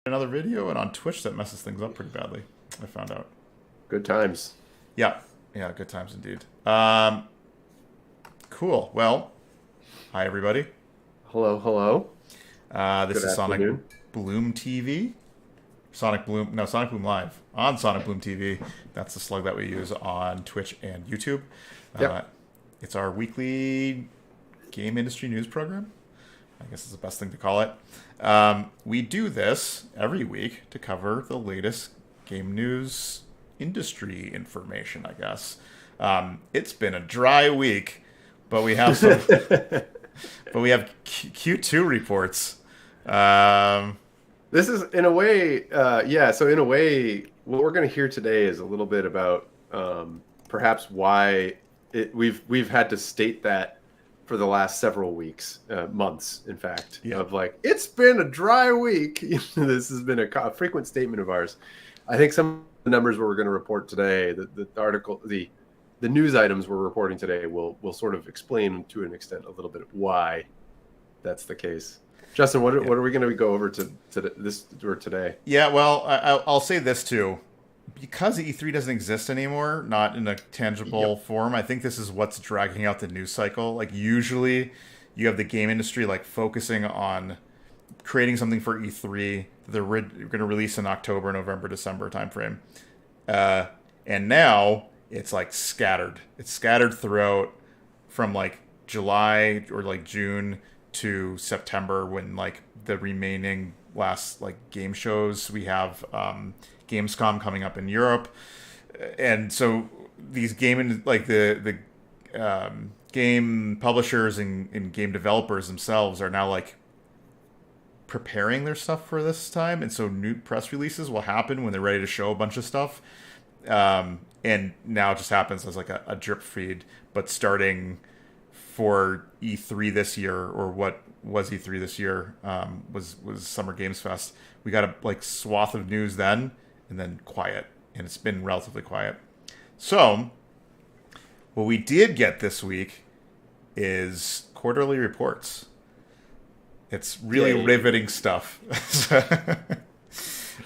another video, and on Twitch that messes things up pretty badly. I found out. Good times. Yeah, yeah, good times indeed. Cool. Well, hi everybody. Hello, hello. This Good is Sonic afternoon. Bloom TV. Sonic Bloom Live on Sonic Bloom TV. That's the slug that we use on Twitch and YouTube. Yep. It's our weekly game industry news program. I guess is the best thing to call it. We do this every week to cover the latest game news industry information, I guess. It's been a dry week, but we have some but we have Q2 reports. This is in a way, so in a way, what we're going to hear today is a little bit about perhaps why we've had to state that for the last several weeks, months, in fact, of like, it's been a dry week. This has been a frequent statement of ours. I think some of the numbers we're going to report today, the article, the news items we're reporting today will sort of explain to an extent a little bit of why that's the case. Justin, what are we going to go over to this or today? Yeah, well, I'll say this too. Because E3 doesn't exist anymore, not in a tangible form, I think this is what's dragging out the news cycle. Like, usually you have the game industry like focusing on creating something for E3 that they're going to release in October, November, December timeframe. And now it's like scattered. It's scattered throughout from like July or like June to September, when like the remaining last like game shows we have Gamescom coming up in Europe, and so these game game publishers and game developers themselves are now like preparing their stuff for this time, and so new press releases will happen when they're ready to show a bunch of stuff. And now it just happens as like a drip feed, but starting for E3 this year, or what was E3 this year, was Summer Games Fest. We got a like swath of news then, and then quiet, and it's been relatively quiet. So what we did get this week is quarterly reports. It's really riveting stuff.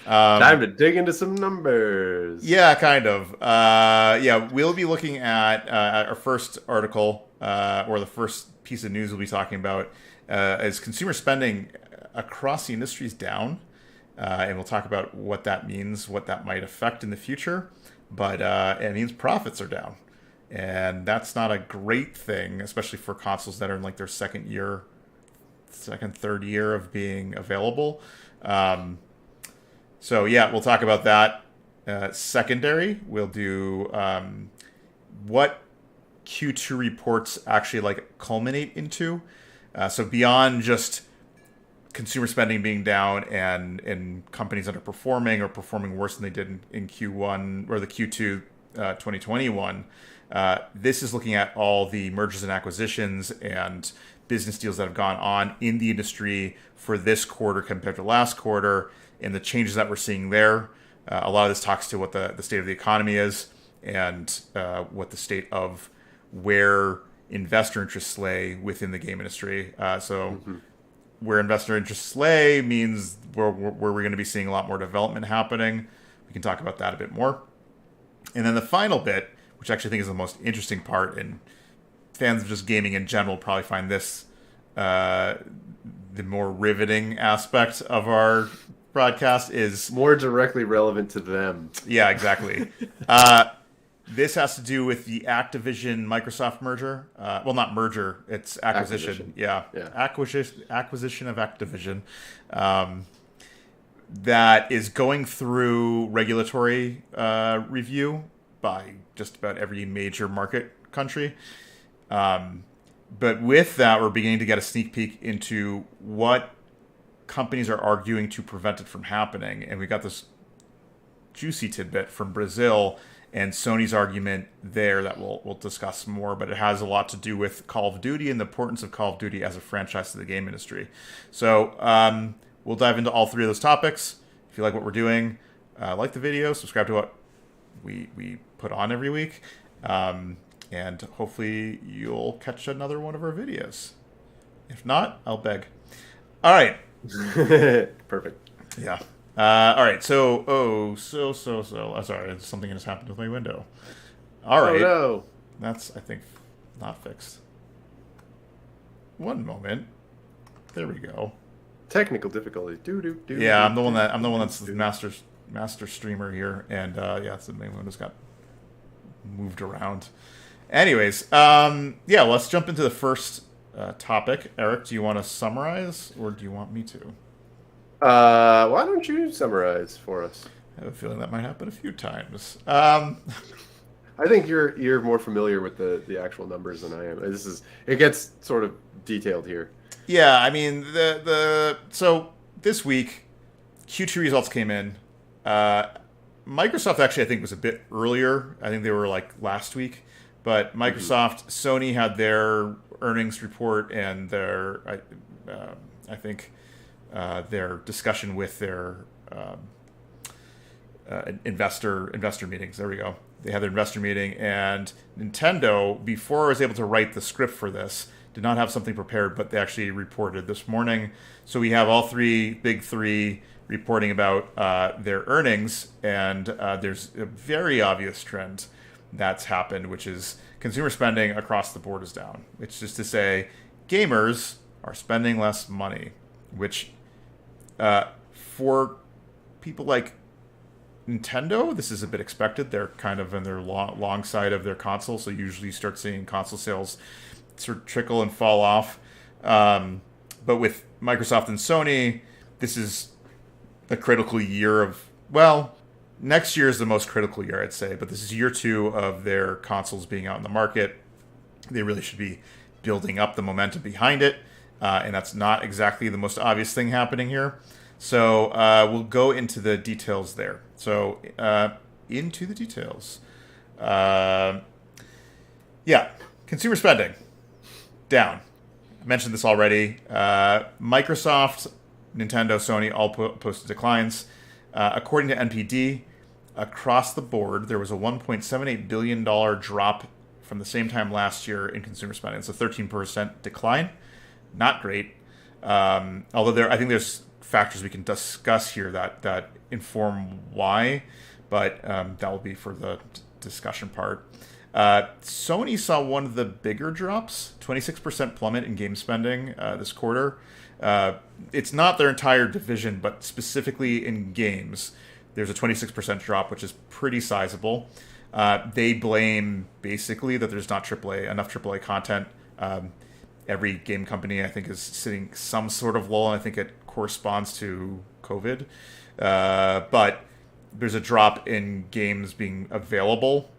Time to dig into some numbers. Yeah, kind of. We'll be looking at our first article, or the first piece of news we'll be talking about, is consumer spending across the industry is down. And we'll talk about what that means, what that might affect in the future. But it means profits are down. And that's not a great thing, especially for consoles that are in like their third year of being available. So yeah, we'll talk about that. Secondary, we'll do what Q2 reports actually like culminate into. So beyond just consumer spending being down and companies underperforming or performing worse than they did in Q1 or the Q2 2021, this is looking at all the mergers and acquisitions and business deals that have gone on in the industry for this quarter compared to last quarter, and the changes that we're seeing there. A lot of this talks to what the state of the economy is, and what the state of where investor interests lay within the game industry. Where investor interests lay means where we're going to be seeing a lot more development happening. We can talk about that a bit more. And then the final bit, which I actually think is the most interesting part, and fans of just gaming in general probably find this the more riveting aspect of our broadcast, is more directly relevant to them. Yeah, exactly. This has to do with the Activision-Microsoft merger. Well, not merger, it's acquisition. Yeah. Acquisition of Activision. That is going through regulatory review by just about every major market country. But with that, we're beginning to get a sneak peek into what companies are arguing to prevent it from happening. And we got this juicy tidbit from Brazil and Sony's argument there that we'll discuss more, but it has a lot to do with Call of Duty and the importance of Call of Duty as a franchise to the game industry. So we'll dive into all three of those topics. If you like what we're doing, like the video, subscribe to what we put on every week, and hopefully you'll catch another one of our videos. If not, I'll beg. All right. Perfect. Yeah. All right. So, sorry, something has happened with my window. All Oh right. no. That's, I think, not fixed. One moment. There we go. Technical difficulties. Yeah, I'm the one that's the master streamer here, and yeah, so the main window's got moved around. Anyways, yeah, let's jump into the first topic. Eric, do you want to summarize, or do you want me to? Why don't you summarize for us? I have a feeling that might happen a few times. I think you're more familiar with the actual numbers than I am. It gets sort of detailed here. Yeah, I mean so this week Q2 results came in. Microsoft actually I think was a bit earlier. I think they were like last week, but Microsoft, Sony had their earnings report and their I think their discussion with their investor meetings. There we go. They had their investor meeting, and Nintendo, before I was able to write the script for this, did not have something prepared, but they actually reported this morning. So we have all big three, reporting about their earnings, and there's a very obvious trend that's happened, which is consumer spending across the board is down. It's just to say gamers are spending less money, which for people like Nintendo, this is a bit expected. They're kind of in their long side of their console, so usually you start seeing console sales sort of trickle and fall off. But with Microsoft and Sony, this is a critical year of, well, next year is the most critical year, I'd say, but this is year 2 of their consoles being out in the market. They really should be building up the momentum behind it, and that's not exactly the most obvious thing happening here. So we'll go into the details there. So into the details. Yeah, consumer spending down. I mentioned this already. Microsoft, Nintendo, Sony all posted declines. According to NPD, across the board, there was a $1.78 billion drop from the same time last year in consumer spending. It's a 13% decline. Not great. Although I think there's factors we can discuss here that inform why, but that will be for the discussion part. Sony saw one of the bigger drops, 26% plummet in game spending this quarter. It's not their entire division, but specifically in games, there's a 26% drop, which is pretty sizable. They blame basically that there's not enough AAA content. Every game company, I think, is sitting some sort of lull, and I think it corresponds to COVID. But there's a drop in games being available.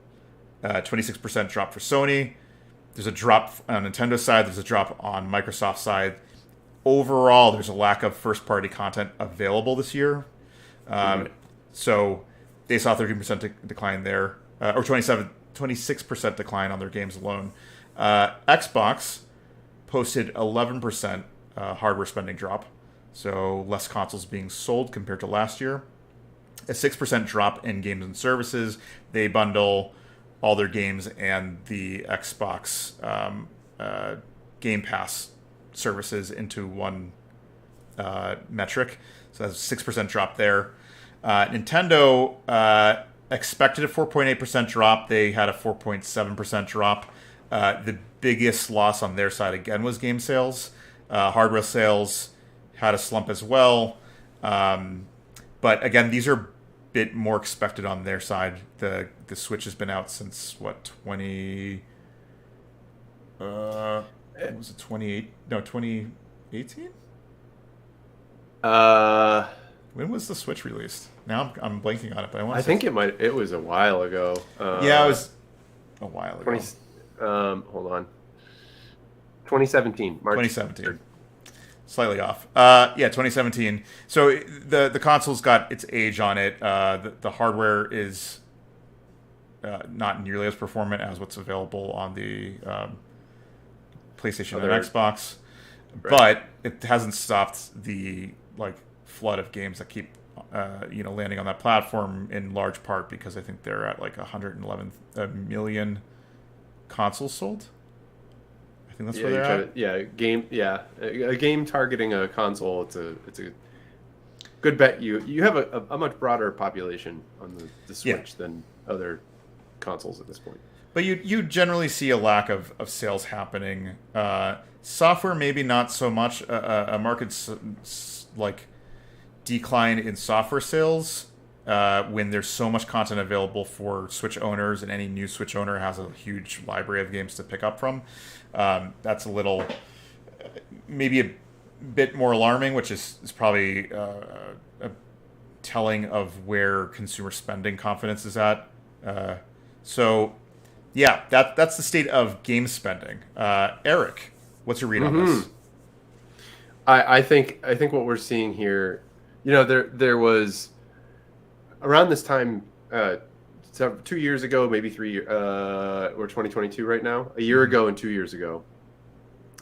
26% drop for Sony. There's a drop on Nintendo's side. There's a drop on Microsoft's side. Overall, there's a lack of first-party content available this year. So they saw 13% decline there, or 26% decline on their games alone. Xbox posted 11% hardware spending drop, so less consoles being sold compared to last year. A 6% drop in games and services. They bundle all their games and the Xbox Game Pass services into one metric. So that's a 6% drop there. Nintendo expected a 4.8% drop. They had a 4.7% drop. The biggest loss on their side, again, was game sales. Hardware sales had a slump as well. But again, these are a bit more expected on their side. The Switch has been out since, what, 2018? When was the Switch released? Now I'm blanking on it, but I think it was a while ago. Yeah, it was a while ago. Hold on. 2017. March 2017. 3rd. Slightly off. Yeah, 2017. So the console's got its age on it. The hardware is not nearly as performant as what's available on the PlayStation and Xbox, right. But it hasn't stopped the flood of games that keep landing on that platform, in large part because I think they're at 111 million consoles sold. I think that's where they're at. A game targeting a console. It's a good bet you have a much broader population on the Yeah. Switch than other consoles at this point. But you generally see a lack of sales happening. Software, maybe not so much. A market like decline in software sales when there's so much content available for Switch owners, and any new Switch owner has a huge library of games to pick up from. That's a little, maybe a bit more alarming, which is probably a telling of where consumer spending confidence is at. So, yeah, that's the state of game spending. Eric, what's your read on this? I think what we're seeing here, there was around this time, 2 years ago, maybe 3 years, or 2022 right now, a year ago and 2 years ago,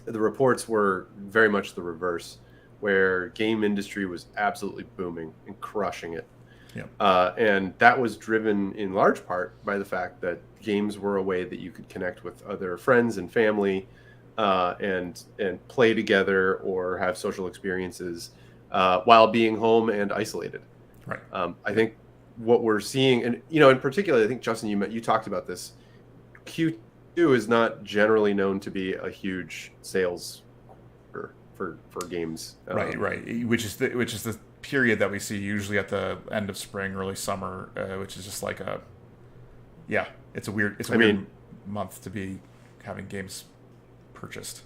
the reports were very much the reverse, where game industry was absolutely booming and crushing it. Yeah. And that was driven in large part by the fact that games were a way that you could connect with other friends and family, and play together or have social experiences while being home and isolated. Right. I think what we're seeing, and in particular, I think Justin, you talked about this. Q2 is not generally known to be a huge sales quarter for games. Right. Which is the period that we see usually at the end of spring, early summer, which is just like it's a weird month to be having games purchased.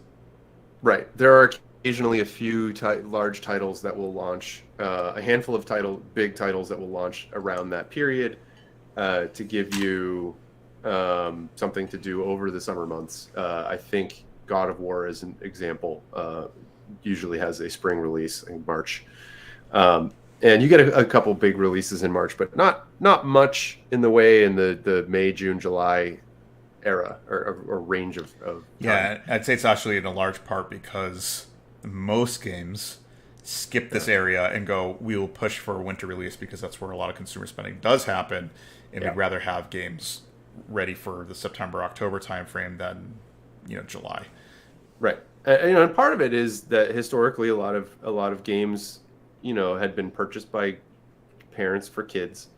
Right. There are occasionally a few large titles that will launch, a handful of big titles that will launch around that period, to give you something to do over the summer months. I think God of War, as an example, usually has a spring release in March. And you get a couple big releases in March, but not much in the way in the May, June, July era or range of time. Yeah, I'd say it's actually in a large part because most games skip this area and go, we will push for a winter release because that's where a lot of consumer spending does happen, and we'd rather have games ready for the September, October timeframe than July. Right. And part of it is that historically a lot of games had been purchased by parents for kids.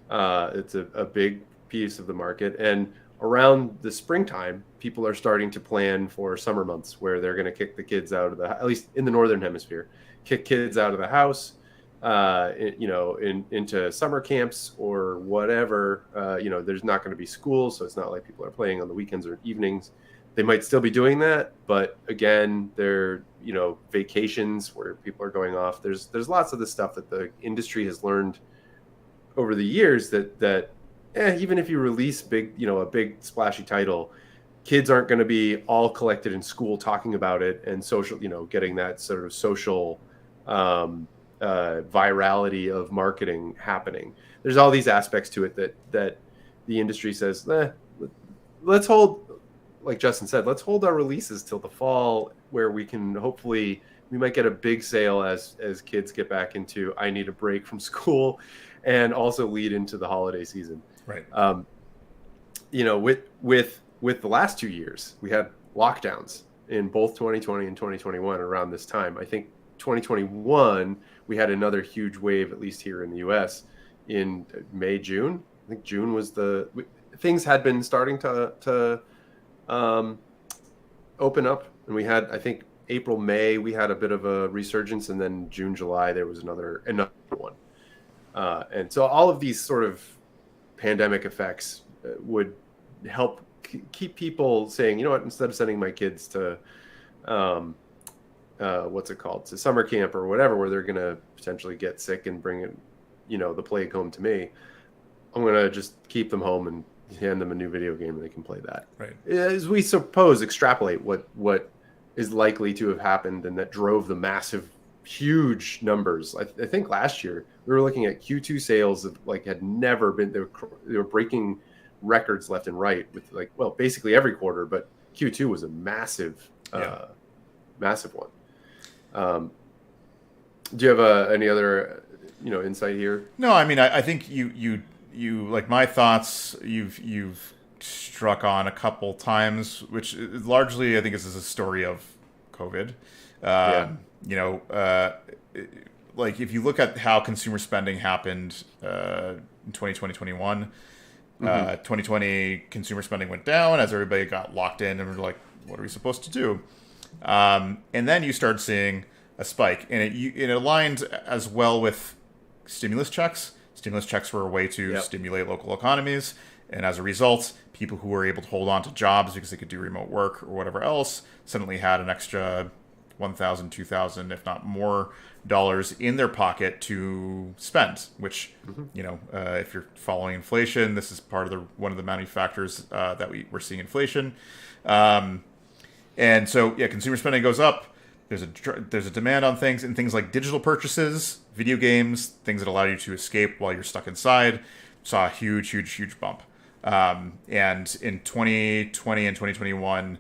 It's a big piece of the market, and around the springtime, people are starting to plan for summer months where they're going to kick the kids out of at least in the northern hemisphere, kick kids out of the house, into summer camps or whatever. There's not going to be school, so it's not like people are playing on the weekends or evenings. They might still be doing that, but again, they're vacations where people are going off. There's lots of the stuff that the industry has learned over the years that even if you release a big splashy title, kids aren't going to be all collected in school talking about it and social, getting that sort of social virality of marketing happening. There's all these aspects to it that the industry says, let's hold, like Justin said, let's hold our releases till the fall, where we might get a big sale as kids get back into, I need a break from school, and also lead into the holiday season. Right. With the last 2 years, we had lockdowns in both 2020 and 2021 around this time. I think 2021, we had another huge wave, at least here in the US, in May, June. I think June was things had been starting to open up, and we had, I think, April, May, we had a bit of a resurgence, and then June, July, there was another one. And so all of these sort of pandemic effects would help keep people saying, you know what, instead of sending my kids to to summer camp or whatever, where they're going to potentially get sick and bring it, the plague home to me, I'm going to just keep them home and hand them a new video game and they can play that. Right. As we suppose, extrapolate what is likely to have happened, and that drove the massive, huge numbers. I think last year we were looking at Q2 sales that had never been. They were breaking records left and right with basically every quarter, but Q2 was a massive one. Do you have any other insight here? No, I mean, I think you like my thoughts. You've struck on a couple times, which largely I think is a story of COVID. like if you look at how consumer spending happened in 2020, 2020 consumer spending went down as everybody got locked in and were like, what are we supposed to do? And then you start seeing a spike, and it aligned as well with stimulus checks. Stimulus checks were a way to stimulate local economies, and as a result, people who were able to hold on to jobs because they could do remote work or whatever else suddenly had an extra 1,000, 2,000, if not more, dollars in their pocket to spend. Which, if you're following inflation, this is part of one of the many factors that we're seeing inflation. And so, consumer spending goes up. There's a demand on things, and things like digital purchases, video games, things that allow you to escape while you're stuck inside, saw a huge, huge, huge bump. And in 2020 and 2021,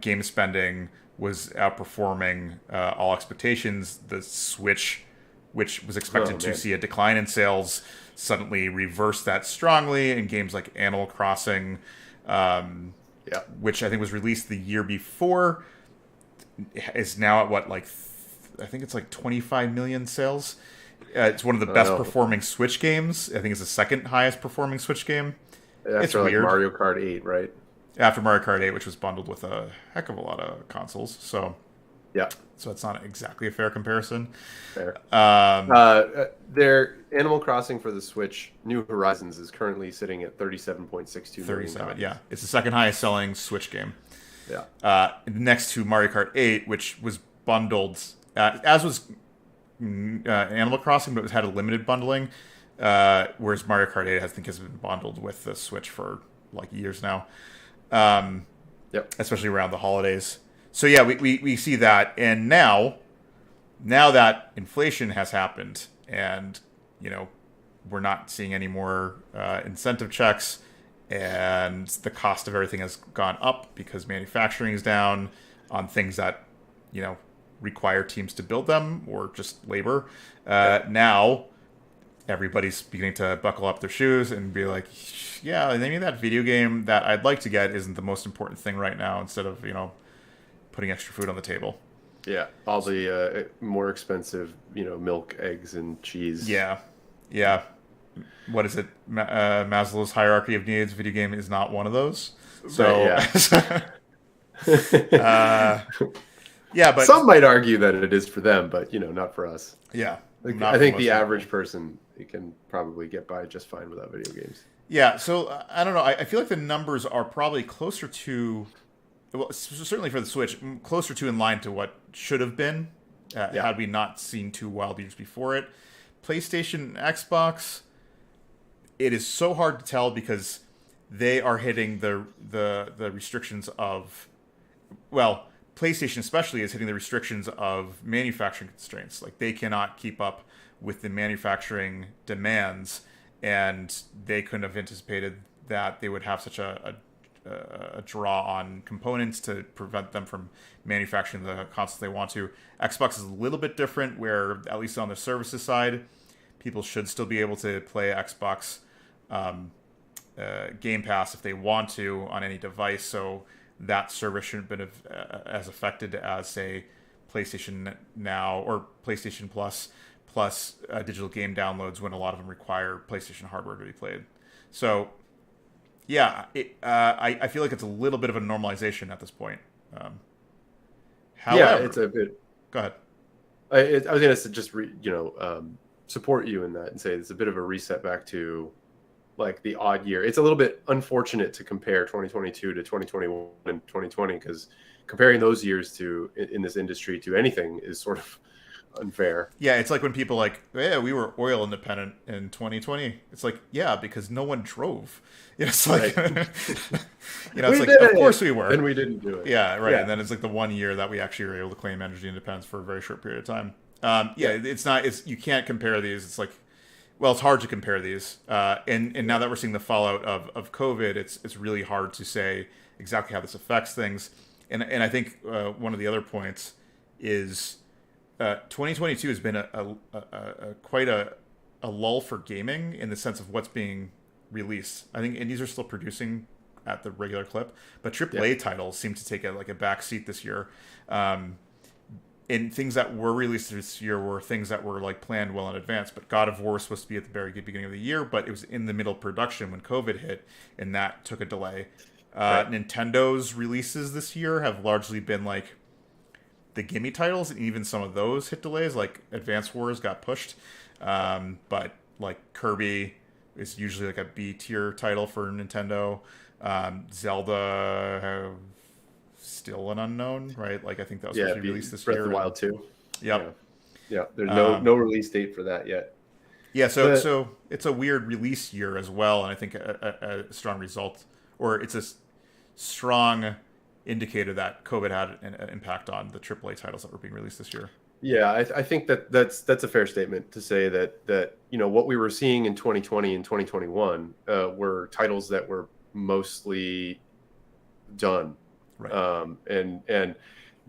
game spending was outperforming all expectations. The Switch, which was expected to see a decline in sales, suddenly reversed that strongly, in games like Animal Crossing, which I think was released the year before, is now at what, like, I think it's like 25 million sales. It's one of the best performing Switch games. I think it's the second highest performing Switch game. After it's weird. Mario Kart 8, right? After Mario Kart 8, which was bundled with a heck of a lot of consoles. So so it's not exactly a fair comparison. Fair. Their Animal Crossing for the Switch, New Horizons, is currently sitting at 37.62 million copies. Yeah. It's the second highest selling Switch game. Yeah. Next to Mario Kart 8, which was bundled, as was Animal Crossing, but it had a limited bundling. Whereas Mario Kart 8, I think, has been bundled with the Switch for like years now. Especially around the holidays. So we see that, and now that inflation has happened, and we're not seeing any more incentive checks, and the cost of everything has gone up because manufacturing is down on things that require teams to build them or just labor. Now everybody's beginning to buckle up their shoes and be like, maybe that video game that I'd like to get isn't the most important thing right now, instead of putting extra food on the table. Yeah, all the more expensive, milk, eggs, and cheese. Yeah. What is it? Maslow's hierarchy of needs. Video game is not one of those. So, but some might argue that it is for them, but not for us. Yeah, I think the average person can probably get by just fine without video games. Yeah, so I don't know. I feel like the numbers are probably closer to, well, certainly for the Switch, closer to in line to what should have been had we not seen two wild years before it. PlayStation, Xbox, it is so hard to tell because they are hitting the restrictions of, well, PlayStation especially is hitting the restrictions of manufacturing constraints. Like, they cannot keep up with the manufacturing demands, and they couldn't have anticipated that they would have such a draw on components to prevent them from manufacturing the consoles they want to. Xbox is a little bit different, where at least on the services side, people should still be able to play Xbox Game Pass if they want to on any device, so that service shouldn't have been as affected as, say, PlayStation Now or PlayStation Plus digital game downloads, when a lot of them require PlayStation hardware to be played. So, I feel like it's a little bit of a normalization at this point. However, it's a bit. Go ahead. I was going to just support you in that and say it's a bit of a reset back to like the odd year. It's a little bit unfortunate to compare 2022 to 2021 and 2020, because comparing those years to in this industry to anything is sort of unfair. Yeah, it's like when people like, we were oil independent in 2020. It's like, because no one drove. It's like, it's like, of course we were. And we didn't do it. Yeah, right. Yeah. And then it's like the 1 year that we actually were able to claim energy independence for a very short period of time. You can't compare these. It's like, well, it's hard to compare these. And now that we're seeing the fallout of COVID, it's really hard to say exactly how this affects things. And I think one of the other points is 2022 has been quite a lull for gaming in the sense of what's being released. I think indies are still producing at the regular clip, but AAA titles seem to take a back seat this year. and things that were released this year were things that were like planned well in advance. But God of War was supposed to be at the very beginning of the year, but it was in the middle of production when COVID hit, and that took a delay. Right. Nintendo's releases this year have largely been like the gimme titles, and even some of those hit delays. Like Advance Wars got pushed, but like Kirby is usually like a B tier title for Nintendo. Zelda still an unknown, right? Like I think that was supposed to be released this Breath year. of the Wild 2. Yep. Yeah. There's no release date for that yet. Yeah, so it's a weird release year as well, and I think a strong result, or it's a strong indicator that COVID had an impact on the AAA titles that were being released this year. Yeah, I think that's a fair statement to say that what we were seeing in 2020 and 2021 were titles that were mostly done, right? And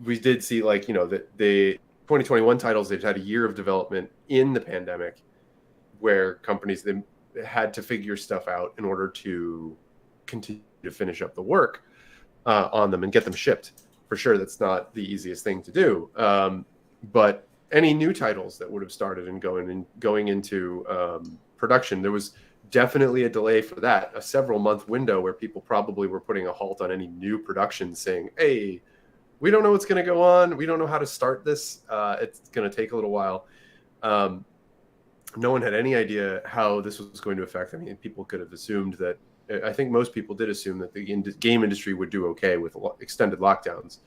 we did see that the 2021 titles, they've had a year of development in the pandemic, where companies then had to figure stuff out in order to continue to finish up the work on them and get them shipped. For sure, that's not the easiest thing to do. But any new titles that would have started and going into production, there was definitely a delay for that, a several month window where people probably were putting a halt on any new production, saying, "Hey, we don't know what's going to go on. We don't know how to start this. It's going to take a little while." No one had any idea how this was going to affect. I mean, people could have assumed that. I think most people did assume that the game industry would do okay with extended lockdowns.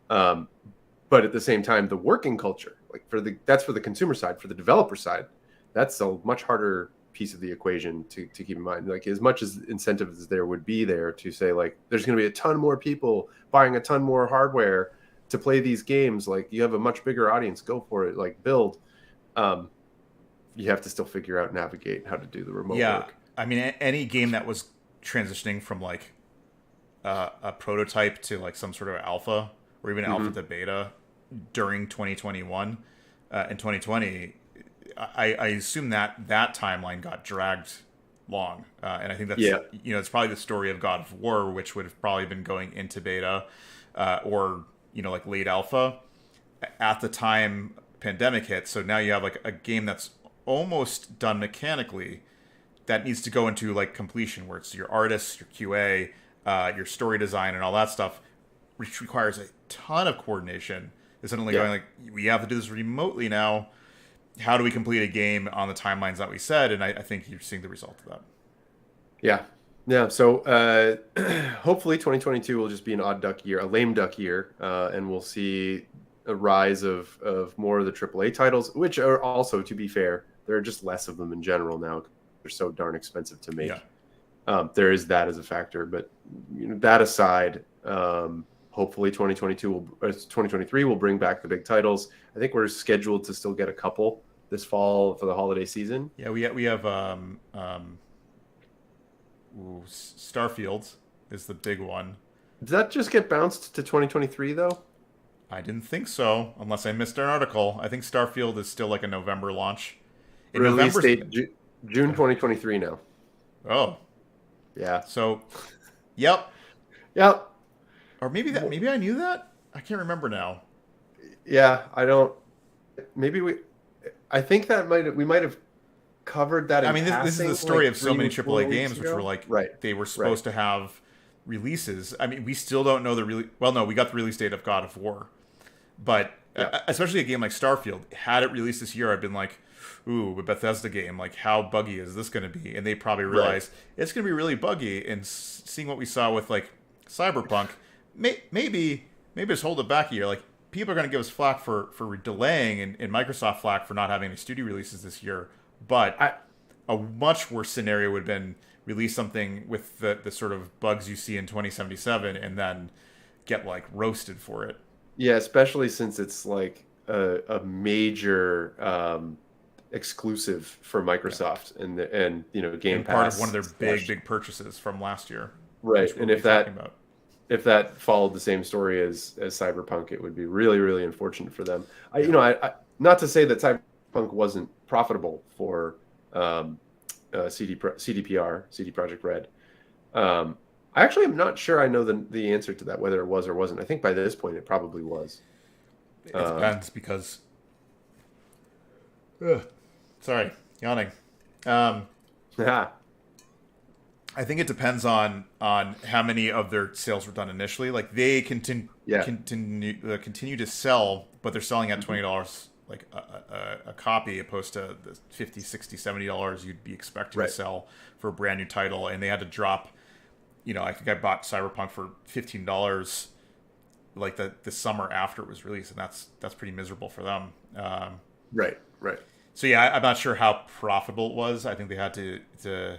But at the same time, the working culture, like that's for the consumer side. For the developer side, that's a much harder piece of the equation to keep in mind. Like, as much as incentives as there would be there to say, like, there's going to be a ton more people buying a ton more hardware to play these games. Like, you have a much bigger audience, go for it, like build. You have to still figure out, navigate how to do the remote work. I mean, any game that was transitioning from like a prototype to like some sort of alpha or even alpha to beta during 2021 and 2020, I assume that timeline got dragged long, and I think that's it's probably the story of God of War, which would have probably been going into beta or like late alpha at the time pandemic hit. So now you have like a game that's almost done mechanically that needs to go into like completion, where it's your artists, your QA, your story design, and all that stuff, which requires a ton of coordination. Is suddenly going like, we have to do this remotely now. How do we complete a game on the timelines that we said? And I think you're seeing the result of that. Yeah. So hopefully 2022 will just be an odd duck year, a lame duck year, and we'll see a rise of more of the AAA titles, which are also, to be fair, there are just less of them in general now. They're so darn expensive to make. There is that as a factor, but that aside, hopefully 2023 will bring back the big titles. I think we're scheduled to still get a couple this fall for the holiday season. Yeah, we have Starfield is the big one. Did that just get bounced to 2023 though? I didn't think so, unless I missed an article. I think Starfield is still like a November launch. Release date June 2023 now. Oh, yeah. So, yep. Or maybe I knew that. I can't remember now. Yeah, I don't. I think that we might have covered that. I mean, this is the story of so many AAA games, which were like they were supposed to have releases. I mean, we still don't know we got the release date of God of War, but especially a game like Starfield, had it released this year, I've been like, ooh, a Bethesda game, like how buggy is this going to be? And they probably realized it's going to be really buggy. And seeing what we saw with like Cyberpunk, maybe just hold it back a year. Like, people are going to give us flack for delaying, and Microsoft flack for not having any studio releases this year. But a much worse scenario would have been release something with the sort of bugs you see in 2077 and then get like roasted for it. Yeah, especially since it's like a major exclusive for Microsoft and Game Pass, part of one of their big purchases from last year. Right, and if that followed the same story as Cyberpunk, it would be really, really unfortunate for them. I not to say that Cyberpunk wasn't profitable for CD Projekt Red. I actually am not sure I know the answer to that, whether it was or wasn't. I think by this point it probably was. It depends because, ugh, sorry, yawning. Um, Yeah. I think it depends on how many of their sales were done initially. Like they Yeah. continue to sell, but they're selling at Mhm. $20 like a copy, opposed to the 50, 60, $70 you'd be expecting to Right. sell for a brand new title. And they had to drop. I think I bought Cyberpunk for $15 like the summer after it was released, and that's pretty miserable for them. Right. Right. So yeah, I'm not sure how profitable it was. I think they had to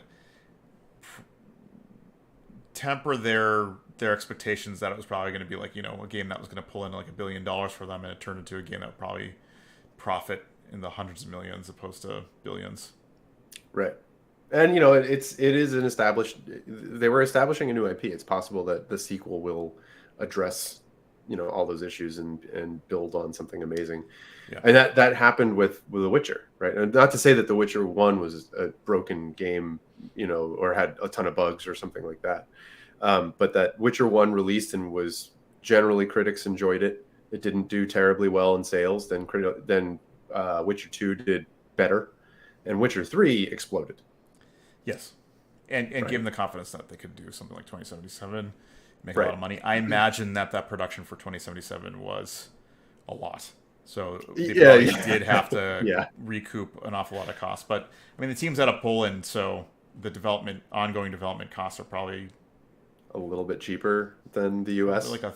temper their expectations that it was probably going to be like a game that was going to pull in like $1 billion for them, and it turned into a game that would probably profit in the hundreds of millions opposed to billions. Right. And it is an established. They were establishing a new IP. It's possible that the sequel will address all those issues and build on something amazing. Yeah. And that happened with The Witcher, right? And not to say that The Witcher 1 was a broken game, or had a ton of bugs or something like that. But that Witcher 1 released and was generally, critics enjoyed it. It didn't do terribly well in sales. Then Witcher 2 did better, and Witcher 3 exploded. Yes. And Right. give them the confidence that they could do something like 2077, make a Right. lot of money. I imagine that production for 2077 was a lot. So they Yeah, probably yeah. did have to Yeah. recoup an awful lot of costs. But I mean, the team's out of Poland, so the ongoing development costs are probably A little bit cheaper than the US. like a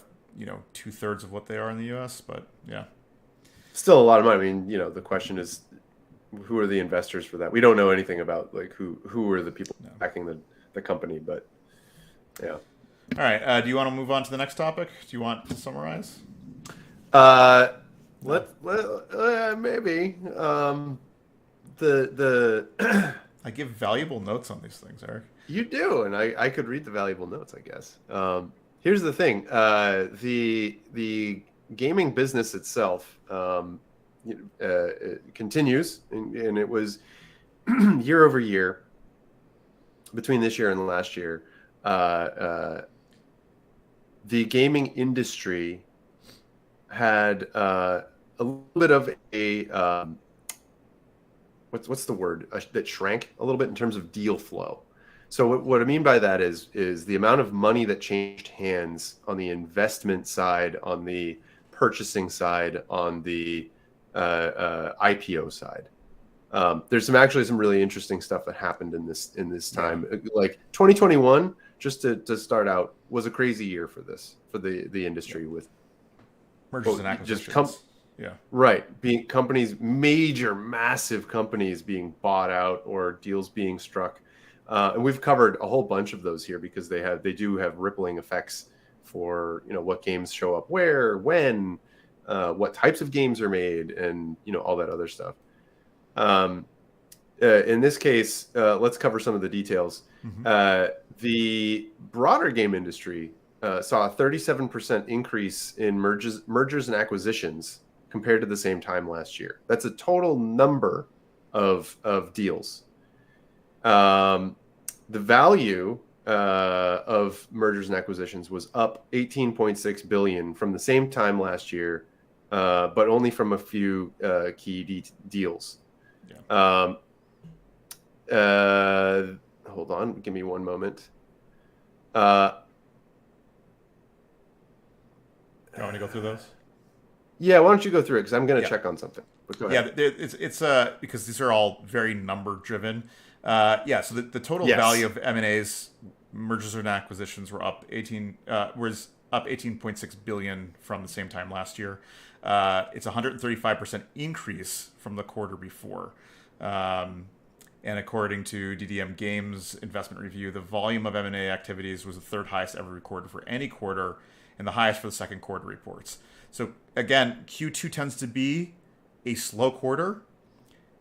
2/3 of what they are in the US. But yeah, Still a lot of money. I mean, the question is, who are the investors for that? We don't know anything about like who are the people no. backing the company, but yeah. All right. Do you want to move on to the next topic? Do you want to summarize? Uh, No. maybe the I give valuable notes on these things, Eric. you do, and I could read the valuable notes, I guess. Here's the thing: the gaming business itself it continues, and it was year over year between this year and last year. The gaming industry had a little bit of a what's the word that shrank a little bit in terms of deal flow. So what I mean by that is the amount of money that changed hands on the investment side, on the purchasing side, on the IPO side. There's some really interesting stuff that happened in this time. Like 2021, just to start out, was a crazy year for the industry with Mergers and acquisitions. Yeah. Right. Being companies, major, massive companies being bought out or deals being struck. And we've covered a whole bunch of those here because they do have rippling effects for, what games show up where, when, what types of games are made, and, all that other stuff. In this case, let's cover some of the details. Mm-hmm. The broader game industry saw a 37% increase in mergers and acquisitions compared to the same time last year. That's a total number of deals. The value of mergers and acquisitions was up 18.6 billion from the same time last year, but only from a few key deals. Yeah. Hold on, give me one moment. You want me to go through those? Yeah, why don't you go through it, because I'm going to Yeah. check on something. But go Yeah, ahead. it's because these are all very number driven. So the total Yes. value of M&As, mergers and acquisitions, was up 18.6 billion from the same time last year. It's a 135% increase from the quarter before. And according to DDM Games Investment Review, the volume of M&A activities was the third highest ever recorded for any quarter, and the highest for the second quarter reports. So again, Q2 tends to be a slow quarter.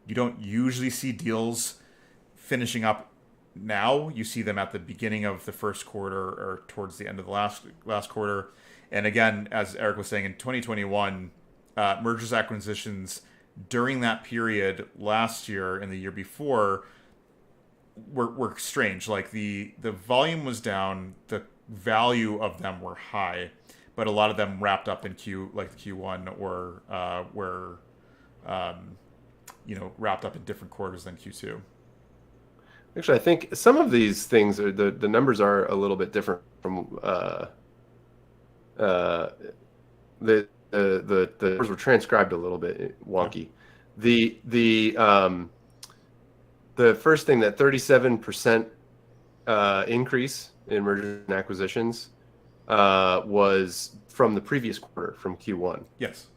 You don't usually see deals finishing up now. You see them at the beginning of the first quarter or towards the end of the last quarter. And again, as Eric was saying, in 2021, mergers acquisitions during that period last year and the year before were strange. Like the volume was down, the value of them were high, but a lot of them wrapped up in Q1 or wrapped up in different quarters than Q2. Actually, I think some of these things are the numbers are a little bit different from uh, the numbers were transcribed a little bit wonky. The first thing, that 37% increase in mergers and acquisitions was from the previous quarter, from Q1. Yes.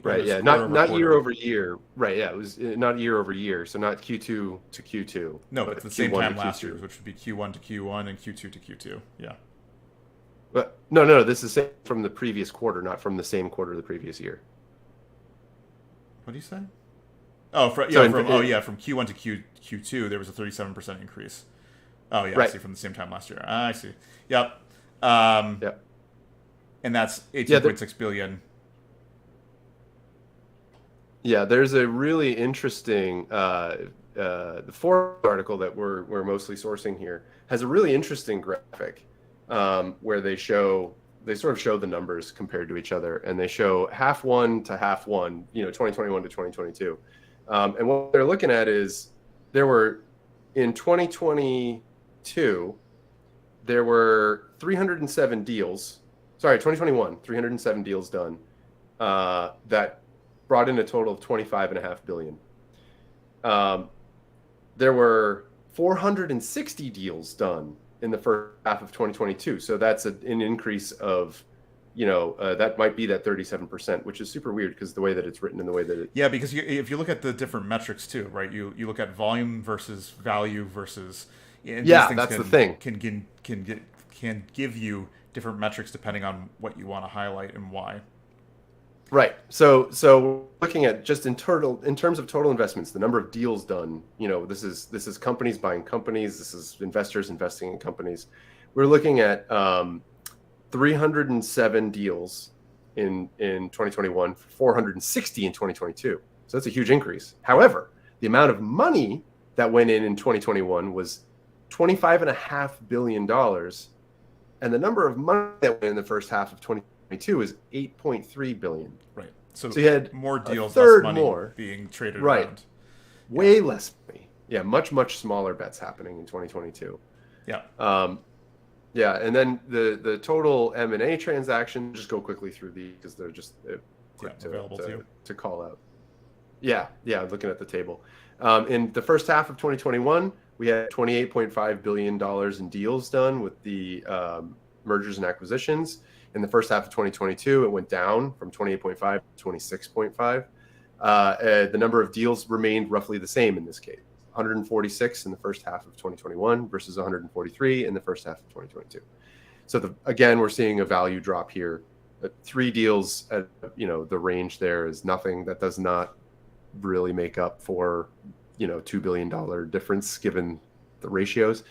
Right. Yeah. Not year over year. Right. Yeah. It was not year over year. So not Q2 to Q2. No, but it's the same time last year, which would be Q1 to Q1 and Q2 to Q2. Yeah. But no. This is from the previous quarter, not from the same quarter of the previous year. What do you say? Oh, from Q1 to Q2, there was a 37% increase. Oh, yeah, right. I see, from the same time last year. I see. Yep. Yep. And that's 18.6 billion. Yeah, there's a really interesting the fourth article that we're mostly sourcing here has a really interesting graphic where they sort of show the numbers compared to each other, and they show half one to half one, 2021 to 2022. And what they're looking at is in 2022, there were 307 deals. Sorry, 2021, 307 deals done that brought in a total of $25.5 billion. There were 460 deals done in the first half of 2022. So that's an increase of, that might be that 37%, which is super weird because the way that it's written and the way that it... Yeah, because if you look at the different metrics too, right? You look at volume versus value versus... that's the thing. Can give you different metrics depending on what you want to highlight and why. Right. So looking at just in terms of total investments, the number of deals done, this is companies buying companies. This is investors investing in companies. We're looking at 307 deals in 2021, 460 in 2022. So that's a huge increase. However, the amount of money that went in 2021 was $25.5 billion. And the number of money that went in the first half of 2022 is $8.3 billion. Right. So you had more deals, less money being traded around. Way less money. Yeah, much, much smaller bets happening in 2022. Yeah. Yeah, and then the total M&A transactions, just go quickly through these because they're just quick to call out. Yeah, looking at the table. In the first half of 2021, we had $28.5 billion in deals done with the mergers and acquisitions. In the first half of 2022, it went down from 28.5 to 26.5. The number of deals remained roughly the same in this case. 146 in the first half of 2021 versus 143 in the first half of 2022. So again, we're seeing a value drop here. 3 deals at the range there is nothing. That does not really make up for $2 billion difference given the ratios.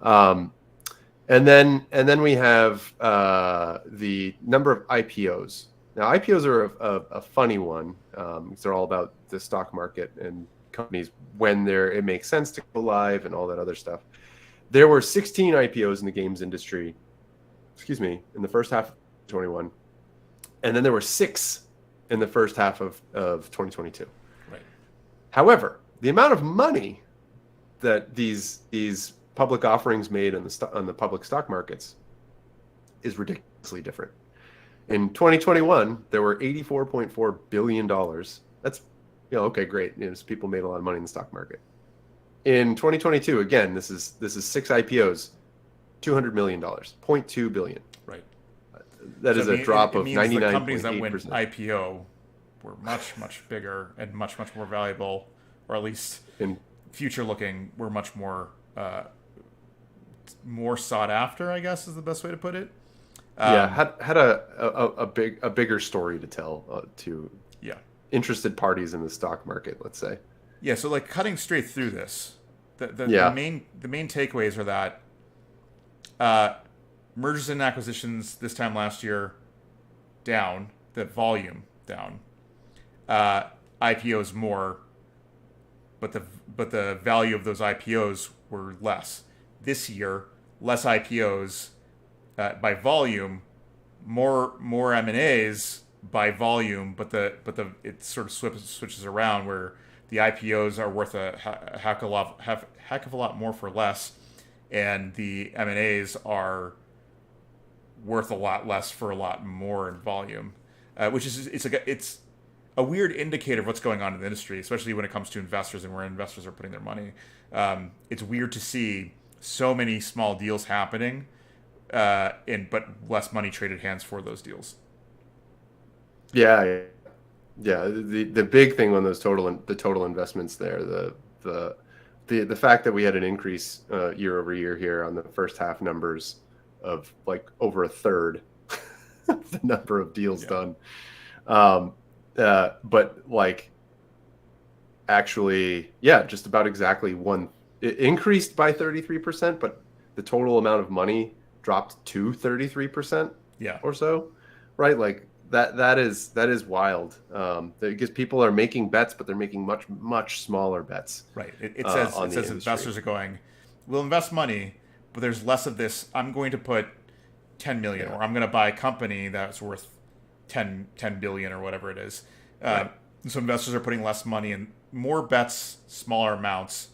And then we have the number of IPOs. Now IPOs are a funny one because they're all about the stock market and companies when it makes sense to go live and all that other stuff. There were 16 IPOs in the games industry, in the first half of 2021, and then there were 6 in the first half of 2022. Right. However, the amount of money that these public offerings made on the public stock markets is ridiculously different. In 2021, there were $84.4 billion. That's okay, great. So people made a lot of money in the stock market. In 2022, again, this is 6 IPOs, $200 million, $0.2 billion. Right. That is a drop of 99.8%. The companies that went IPO were much, much bigger and much, much more valuable, or at least in future looking, were much more more sought after, I guess is the best way to put it. Had a bigger story to tell to interested parties in the stock market, let's say. Yeah, so like cutting straight through this, the main takeaways are that mergers and acquisitions this time last year down, the volume down, IPOs more, but the value of those IPOs were less. This year, less IPOs by volume, more M&As by volume, but the it sort of switches around where the IPOs are worth a heck of a lot more for less, and the M&As are worth a lot less for a lot more in volume, which is it's a weird indicator of what's going on in the industry, especially when it comes to investors and where investors are putting their money. It's weird to see so many small deals happening, but less money traded hands for those deals. Yeah, yeah. The big thing on those total investments there, the fact that we had an increase year over year here on the first half numbers of like over a third of the number of deals done. But like actually, yeah, just about exactly one. It increased by 33%, but the total amount of money dropped to 33%. Yeah. Or so, right? Like that is wild. Because people are making bets, but they're making much smaller bets. Right. It says investors are going, we'll invest money, but there's less of this. I'm going to put 10 million, or I'm going to buy a company that's worth 10 billion or whatever it is. Right. So investors are putting less money in, more bets, smaller amounts,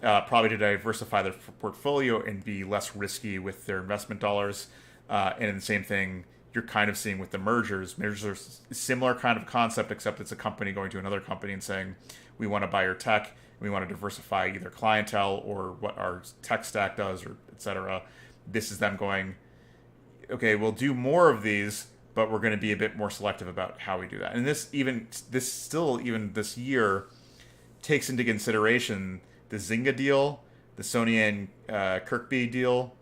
probably to diversify their portfolio and be less risky with their investment dollars. And the same thing you're kind of seeing with the mergers. Mergers are a similar kind of concept, except it's a company going to another company and saying, we want to buy your tech. We want to diversify either clientele or what our tech stack does, or et cetera. This is them going, okay, we'll do more of these, but we're going to be a bit more selective about how we do that. And this this year takes into consideration the Zynga deal, the Sony and Kirkby deal,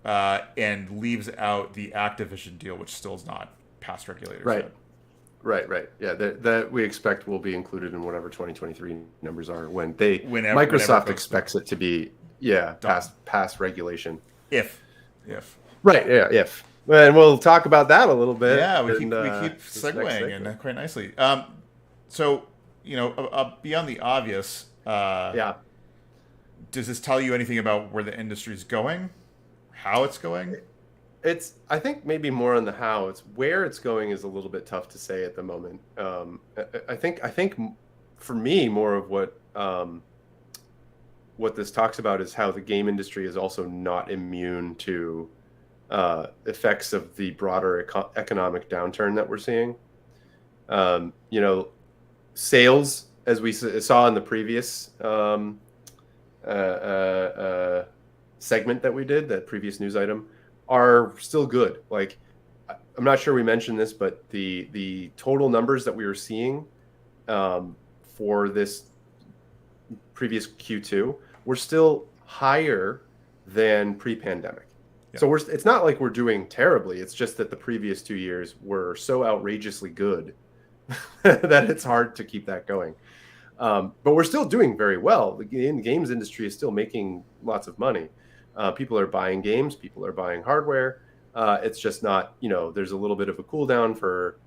and leaves out the Activision deal, which still is not past regulators Right. yet. Right. Yeah, that we expect will be included in whatever 2023 numbers are when Microsoft expects it to be past regulation. If. Right. Yeah. If. And we'll talk about that a little bit. Yeah, we keep segueing in quite nicely. So beyond the obvious. Yeah. Does this tell you anything about where the industry is going? How it's going? I think maybe more on the how. It's where it's going is a little bit tough to say at the moment. I think for me, more of what this talks about is how the game industry is also not immune to effects of the broader economic downturn that we're seeing. Sales, as we saw in the previous segment that we did, that previous news item, are still good. Like, I'm not sure we mentioned this, but the total numbers that we were seeing for this previous Q2 were still higher than pre-pandemic. Yeah. So it's not like we're doing terribly. It's just that the previous 2 years were so outrageously good that it's hard to keep that going. But we're still doing very well. The games industry is still making lots of money. People are buying games. People are buying hardware. It's just not, there's a little bit of a cool down for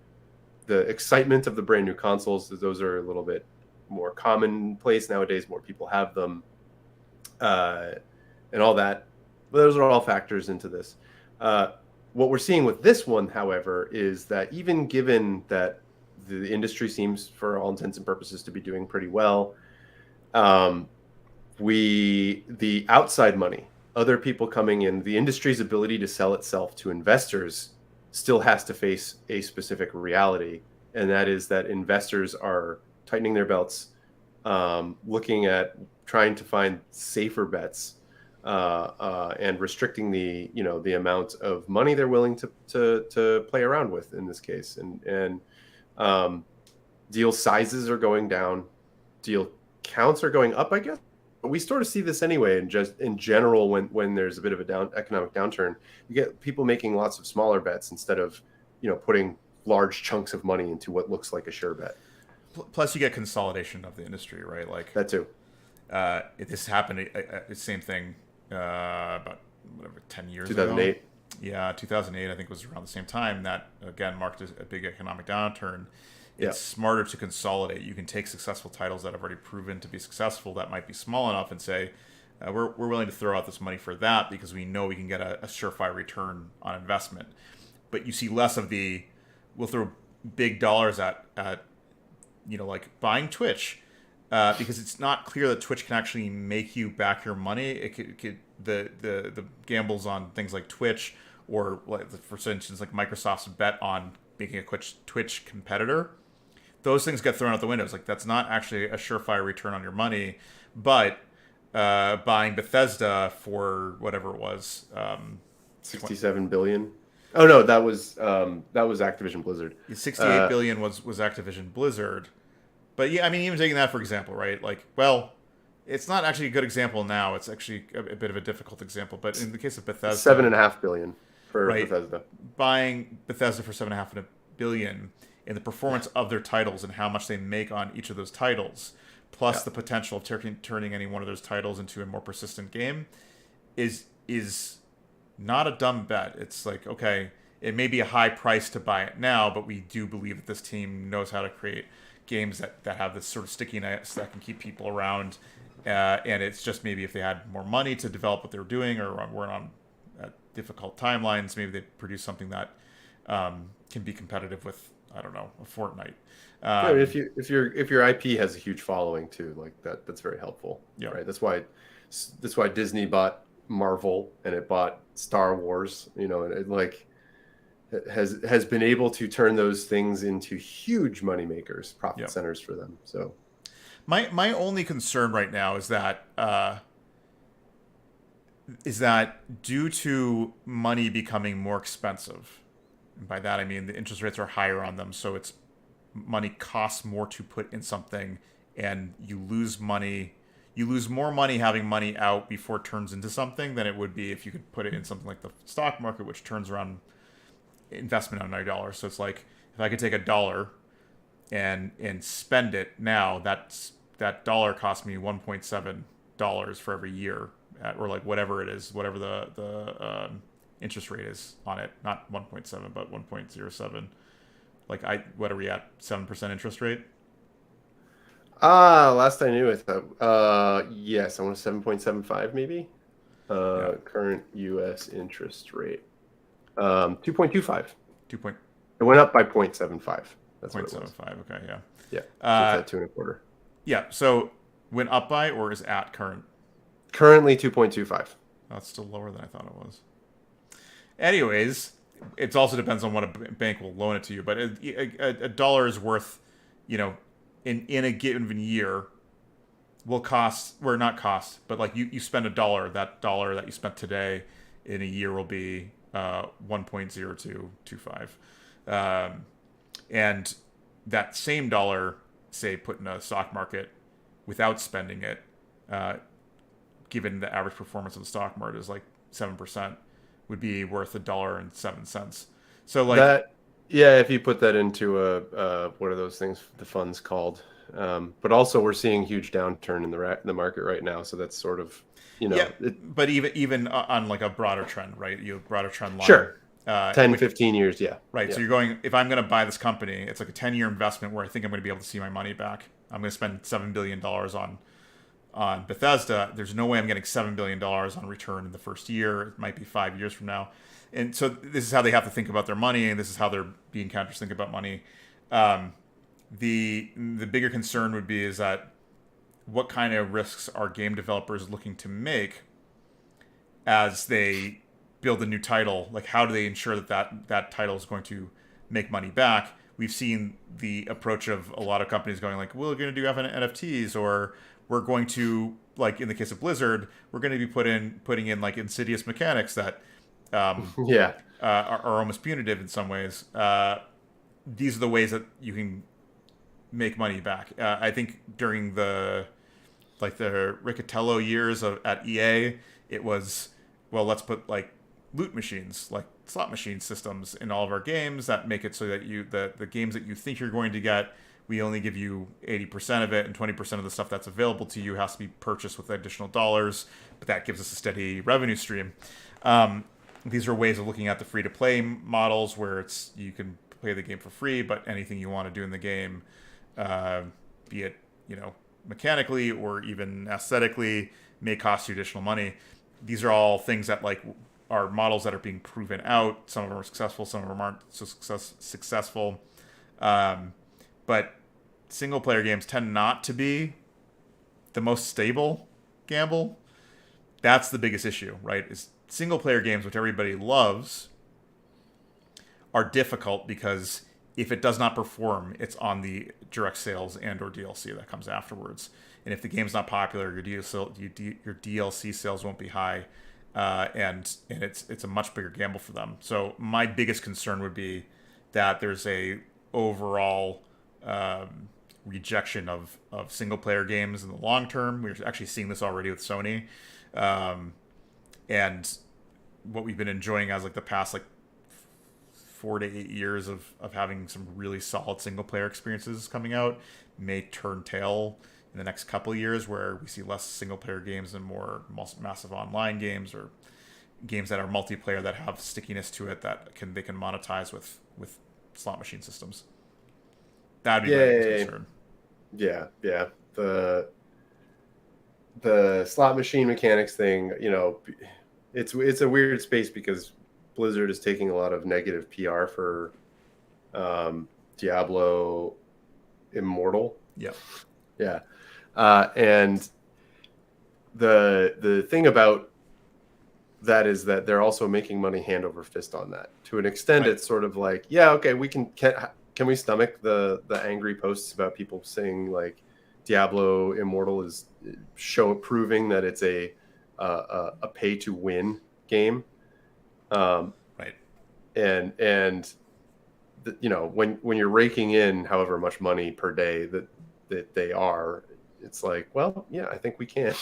the excitement of the brand new consoles. Those are a little bit more commonplace nowadays. More people have them, and all that. But those are all factors into this. What we're seeing with this one, however, is that even given that the industry seems, for all intents and purposes, to be doing pretty well, the outside money, other people coming in, the industry's ability to sell itself to investors still has to face a specific reality, and that is that investors are tightening their belts, looking at trying to find safer bets, and restricting the amount of money they're willing to play around with in this case, and deal sizes are going down, deal counts are going up, I guess. But we sort of see this anyway, and just in general, when there's a bit of a economic downturn, you get people making lots of smaller bets instead of putting large chunks of money into what looks like a sure bet. Plus, you get consolidation of the industry, right? Like that too. This happened. The same thing about 10 years 2008. ago. Yeah, 2008, I think, was around the same time that, again, marked a big economic downturn. It's smarter to consolidate. You can take successful titles that have already proven to be successful that might be small enough and say, we're willing to throw out this money for that because we know we can get a surefire return on investment. but you see less of we'll throw big dollars at like buying Twitch, because it's not clear that Twitch can actually make you back your money. It could the gambles on things like Twitch, or like, for instance, like Microsoft's bet on making a Twitch competitor. Those things get thrown out the windows. Like, that's not actually a surefire return on your money. But buying Bethesda for whatever it was, 67 billion. Oh no, that was Activision Blizzard. 68 billion was Activision Blizzard. But yeah, I mean, even taking that for example, right? Like, well, it's not actually a good example now. It's actually a bit of a difficult example. But in the case of Bethesda, 7.5 billion for Bethesda. Buying Bethesda for 7.5 billion, in the performance of their titles and how much they make on each of those titles, plus the potential of turning any one of those titles into a more persistent game, is not a dumb bet. It's like, okay, it may be a high price to buy it now, but we do believe that this team knows how to create games that have this sort of stickiness that can keep people around. And it's just maybe if they had more money to develop what they were doing, or weren't on difficult timelines, maybe they produce something that can be competitive with, I don't know, a Fortnite. If your IP has a huge following too, like that's very helpful. Yeah. Right. That's why Disney bought Marvel and it bought Star Wars. And it has been able to turn those things into huge money makers, profit centers for them. So my only concern right now is that due to money becoming more expensive, and by that I mean the interest rates are higher on them, so money costs more to put in something, and you lose more money having money out before it turns into something than it would be if you could put it in something like the stock market, which turns around investment on $1. So it's like, if I could take $1 and spend it now, that dollar cost me $1.7 for every year, or like whatever it is, whatever the interest rate is on it, not 1.7 but 1.07. Like, what are we at, 7% interest rate? Last I knew, I thought yes, I want 7.75 maybe. Current US interest rate 2.25. It went up by 0.75. That's 0.75. Okay, yeah. Yeah. So it's at 2.25. Yeah. So went up by, or is at current? Currently 2.25. That's still lower than I thought it was. Anyways, it also depends on what a bank will loan it to you. But a dollar is worth, in a given year, will cost, or not cost, but like you spend $1, that dollar that you spent today in a year will be 1.0225. And that same dollar, say, put in a stock market without spending it, given the average performance of the stock market is like 7%, would be worth $1.07. So like that, yeah, if you put that into what are those things, the funds called? But also we're seeing huge downturn in the market right now, so that's sort of, but even on like a broader trend, right? Broader trend line. Sure. 10-15 years, yeah. Right. Yeah. So you're going, if I'm going to buy this company, it's like a 10-year investment where I think I'm going to be able to see my money back. I'm going to spend $7 billion on Bethesda. There's no way I'm getting $7 billion on return in the first year. It might be 5 years from now. And so this is how they have to think about their money, and this is how they're being counters think about money. The bigger concern would be is that what kind of risks are game developers looking to make as they build a new title? Like, how do they ensure that title is going to make money back? We've seen the approach of a lot of companies going like, we're going to do NFTs, or we're going to, like in the case of Blizzard, we're going to be putting in like insidious mechanics that are almost punitive in some ways. These are the ways that you can make money back. I think during the Riccatello years at EA, it was, well, let's put like loot machines, like slot machine systems in all of our games that make it so that the games that you think you're going to get, we only give you 80% of it, and 20% of the stuff that's available to you has to be purchased with additional dollars, but that gives us a steady revenue stream. These are ways of looking at the free-to-play models where you can play the game for free, but anything you want to do in the game, be it mechanically or even aesthetically, may cost you additional money. These are all things that like are models that are being proven out. Some of them are successful, some of them aren't so successful. Um, but single player games tend not to be the most stable gamble. That's the biggest issue, right? Is single player games, which everybody loves, are difficult because if it does not perform, it's on the direct sales and or DLC that comes afterwards. And if the game's not popular, your DLC sales won't be high, and it's a much bigger gamble for them. So my biggest concern would be that there's a overall rejection of single player games in the long term. We're actually seeing this already with Sony, and what we've been enjoying as like the past like 4 to 8 years of having some really solid single player experiences coming out may turn tail in the next couple of years, where we see less single player games and more massive online games or games that are multiplayer that have stickiness to it that they can monetize with slot machine systems. That'd be my biggest concern. Yeah. The slot machine mechanics thing, it's a weird space because Blizzard is taking a lot of negative PR for Diablo Immortal. Yeah. And the thing about that is that they're also making money hand over fist on that. To an extent, right. It's sort of like, yeah, okay, we can we stomach the angry posts about people saying like Diablo Immortal is proving that it's a pay to win game. Right. And when you're raking in however much money per day that they are, it's like, well, yeah, I think we can.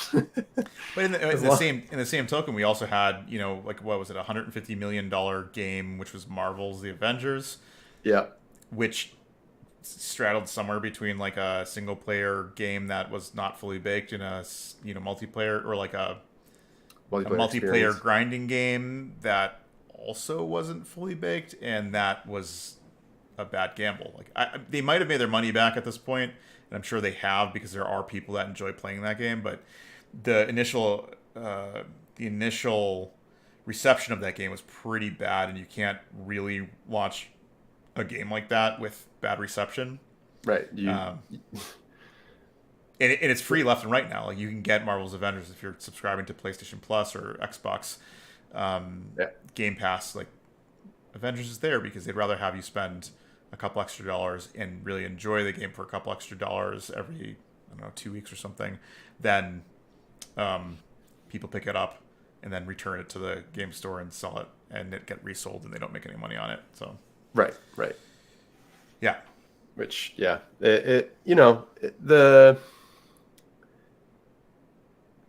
But in the same token, we also had, like, what was it, $150 million game, which was Marvel's The Avengers. Yeah. Which straddled somewhere between like a single player game that was not fully baked in a multiplayer, or like a multiplayer grinding game that also wasn't fully baked, and that was a bad gamble. Like they might have made their money back at this point, and I'm sure they have because there are people that enjoy playing that game. But the initial reception of that game was pretty bad, and you can't really launch a game like that with bad reception. Right. And it's free left and right now. Like you can get Marvel's Avengers if you're subscribing to PlayStation Plus or Xbox Game Pass. Like Avengers is there because they'd rather have you spend a couple extra dollars and really enjoy the game for a couple extra dollars every 2 weeks or something, than people pick it up and then return it to the game store and sell it, and it get resold and they don't make any money on it. So right. Yeah. Which, yeah, it's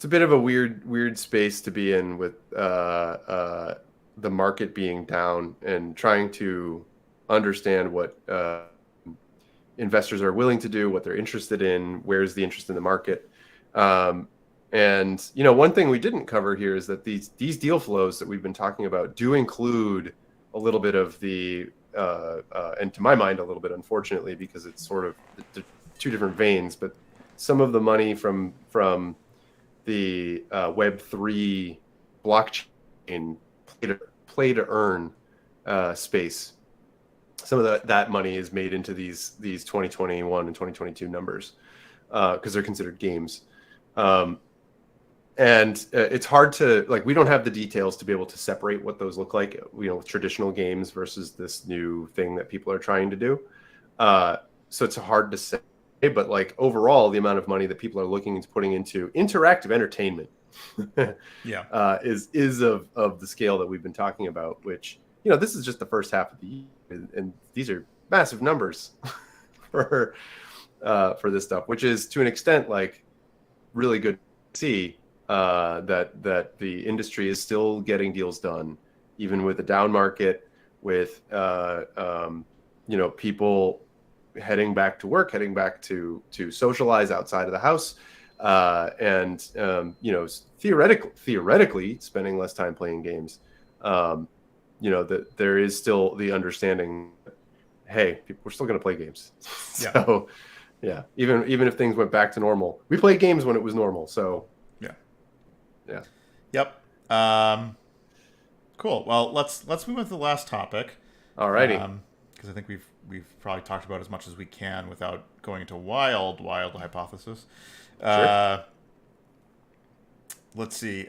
a bit of a weird space to be in with the market being down and trying to understand what investors are willing to do, what they're interested in, where's the interest in the market. And one thing we didn't cover here is that these deal flows that we've been talking about do include a little bit of the and to my mind a little bit, unfortunately, because it's sort of two different veins, but some of the money from the Web3 blockchain play to earn space, some of that money is made into these 2021 and 2022 numbers because they're considered games. And it's hard to, like, we don't have the details to be able to separate what those look like, with traditional games versus this new thing that people are trying to do. So it's hard to say, but like overall, the amount of money that people are looking into putting into interactive entertainment is of the scale that we've been talking about, which, this is just the first half of the year, and these are massive numbers for this stuff, which is to an extent like really good to see. That the industry is still getting deals done, even with a down market, with people heading back to work, heading back to socialize outside of the house, and theoretically spending less time playing games. That there is still the understanding, hey, we're still going to play games. So yeah, even if things went back to normal, we played games when it was normal. So. Yeah. Yep. Cool. Well, let's move on to the last topic, Alrighty. because I think we've probably talked about as much as we can without going into wild hypothesis. Sure. Uh, let's see.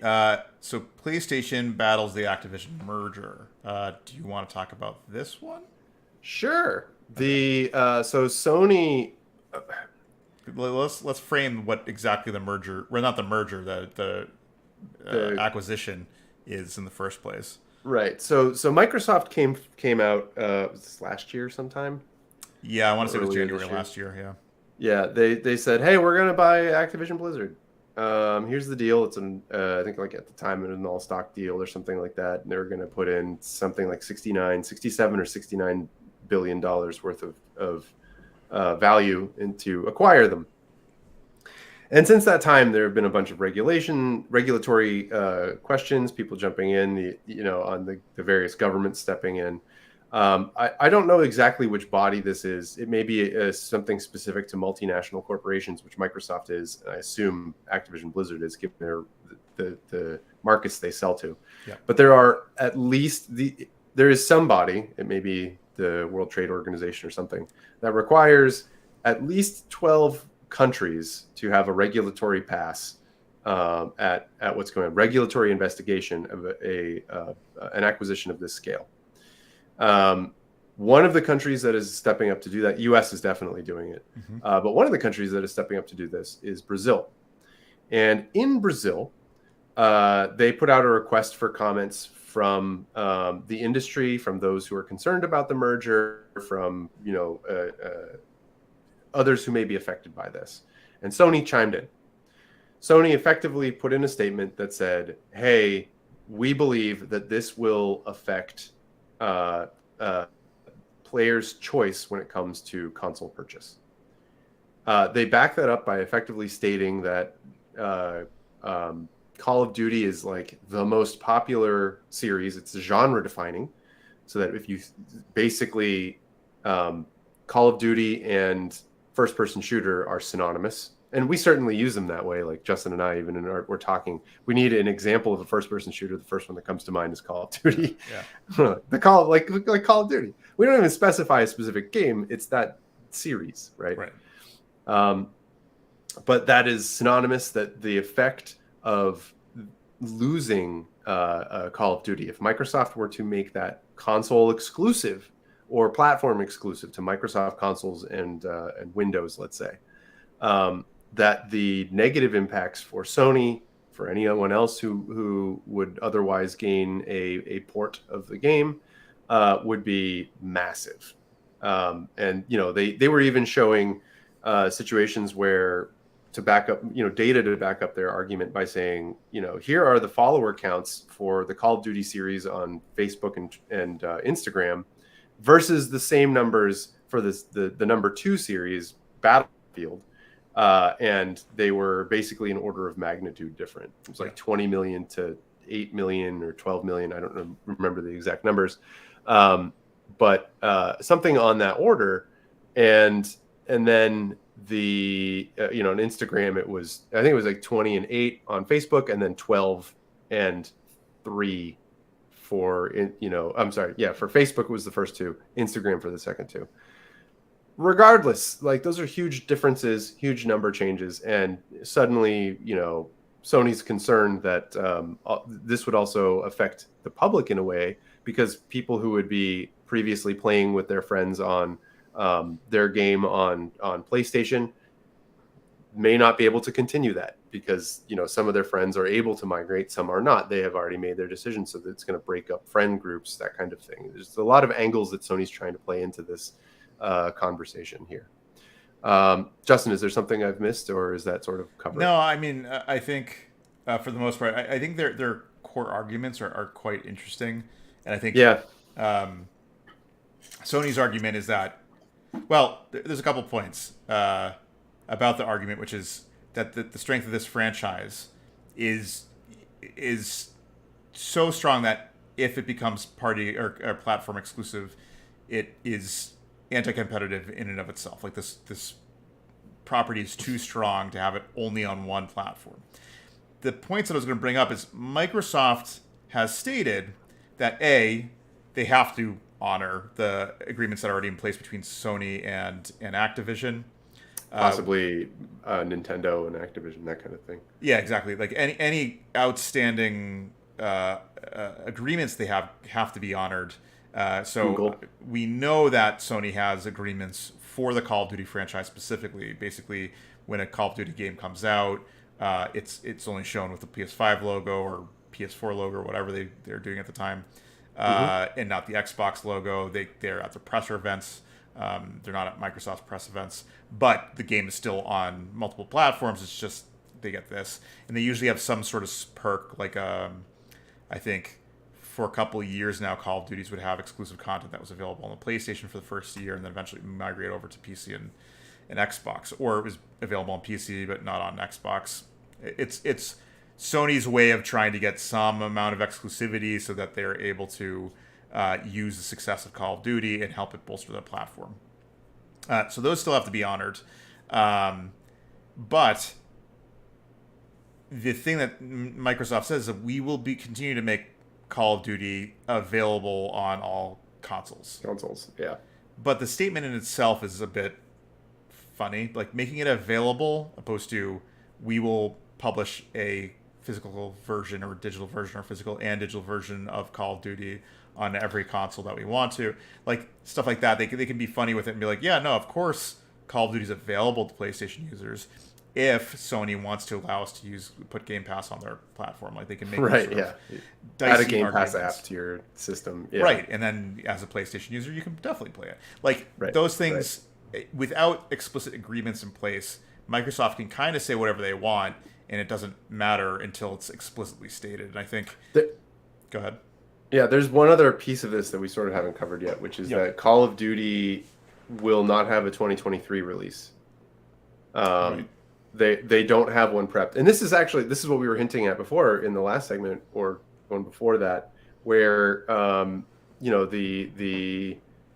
So PlayStation battles the Activision merger. Do you want to talk about this one? Sure. Okay. So Sony. Let's frame what exactly the merger, well, not the merger, the The acquisition is in the first place. Right. So Microsoft came out was this last year sometime Yeah, I want or to say it was earlier this January year. last year. Yeah. Yeah, they said, "Hey, we're gonna buy Activision Blizzard. Here's the deal. It's an I think like at the time it was an all stock deal or something like that. And they were gonna put in something like 67 or 69 billion dollars worth of value into acquire them. And since that time, there have been a bunch of regulatory questions, people jumping in, on the various governments stepping in. I don't know exactly which body this is. It may be something specific to multinational corporations, which Microsoft is. And I assume Activision Blizzard is, given the markets they sell to. Yeah. But there are at least there is some body. It may be the World Trade Organization or something that requires at least 12 countries to have a regulatory pass at what's going on, regulatory investigation of an acquisition of this scale. One of the countries that is stepping up to do that, U.S. is definitely doing it, Mm-hmm. but one of the countries that is stepping up to do this is Brazil. And in Brazil, they put out a request for comments from the industry, from those who are concerned about the merger, from others who may be affected by this. And Sony chimed in. Sony effectively put in a statement that said, hey, we believe that this will affect players' choice when it comes to console purchase. They back that up by effectively stating that Call of Duty is like the most popular series. It's genre defining. So that if you basically Call of Duty and first-person shooter are synonymous, and we certainly use them that way. Like Justin and I, even we're talking, we need an example of a first-person shooter. The first one that comes to mind is Call of Duty. Yeah. The Call like Call of Duty. We don't even specify a specific game. It's that series, right? Right. But that is synonymous. That the effect of losing Call of Duty, if Microsoft were to make that console exclusive or platform exclusive to Microsoft consoles and Windows, let's say, that the negative impacts for Sony, for anyone else who would otherwise gain a port of the game, would be massive. And they were even showing situations where to back up, data to back up their argument by saying, here are the follower counts for the Call of Duty series on Facebook and Instagram versus the same numbers for the number 2 series, Battlefield. And they were basically an order of magnitude different. It was like 20 million to 8 million or 12 million. I don't remember the exact numbers. But something on that order. And then the, on Instagram, I think it was like 20 and 8 on Facebook, and then 12 and 3 for Facebook it was the first 2, Instagram for the second 2. Regardless, like those are huge differences, huge number changes, and suddenly, Sony's concerned that this would also affect the public in a way, because people who would be previously playing with their friends on their game on PlayStation may not be able to continue that, because some of their friends are able to migrate, some are not. They have already made their decision, so that's going to break up friend groups, that kind of thing. There's a lot of angles that Sony's trying to play into this conversation here. Justin, is there something I've missed, or is that sort of covered? No, I mean, I think for the most part, I think their core arguments are quite interesting, and I think Sony's argument is that, well, there's a couple points about the argument, which is that the strength of this franchise is so strong that if it becomes party or platform exclusive, it is anti-competitive in and of itself. Like this property is too strong to have it only on one platform. The points that I was going to bring up is Microsoft has stated that they have to honor the agreements that are already in place between Sony and Activision. Uh, Possibly Nintendo and Activision, that kind of thing. yeah, exactly. Like any outstanding agreements they have to be honored. So Google. we know that Sony has agreements for the Call of Duty franchise specifically. Basically, when a Call of Duty game comes out, it's only shown with the PS5 logo or PS4 logo or whatever they're doing at the time, Hmm. and not the Xbox logo. They're at the presser events. They're not at Microsoft's press events, but the game is still on multiple platforms. It's just they get this, and they usually have some sort of perk. Like I think for a couple of years now, Call of Duties would have exclusive content that was available on the PlayStation for the first year, and then eventually migrate over to PC and Xbox, or it was available on PC but not on Xbox. It's Sony's way of trying to get some amount of exclusivity so that they're able to use the success of Call of Duty and help it bolster the platform. So those still have to be honored. But the thing that Microsoft says is that we will be continue to make Call of Duty available on all consoles. Consoles, yeah. But the statement in itself is a bit funny, like making it available opposed to we will publish a physical version or digital version or physical and digital version of Call of Duty on every console that we want to. Like stuff like that. They can be funny with it and be like, yeah, no, of course Call of Duty is available to PlayStation users if Sony wants to allow us to put Game Pass on their platform. Like they can make Right, sort of yeah. Add a dicey Game Pass arguments. app to your system. Yeah. Right, and then as a PlayStation user, you can definitely play it. Like Right. those Right. things, without explicit agreements in place, Microsoft can kind of say whatever they want, and it doesn't matter until it's explicitly stated. And I think, The- go ahead. yeah, there's one other piece of this that we sort of haven't covered yet, which is Yep. that Call of Duty will not have a 2023 release. Right. They don't have one prepped, and this is what we were hinting at before in the last segment or one before that, where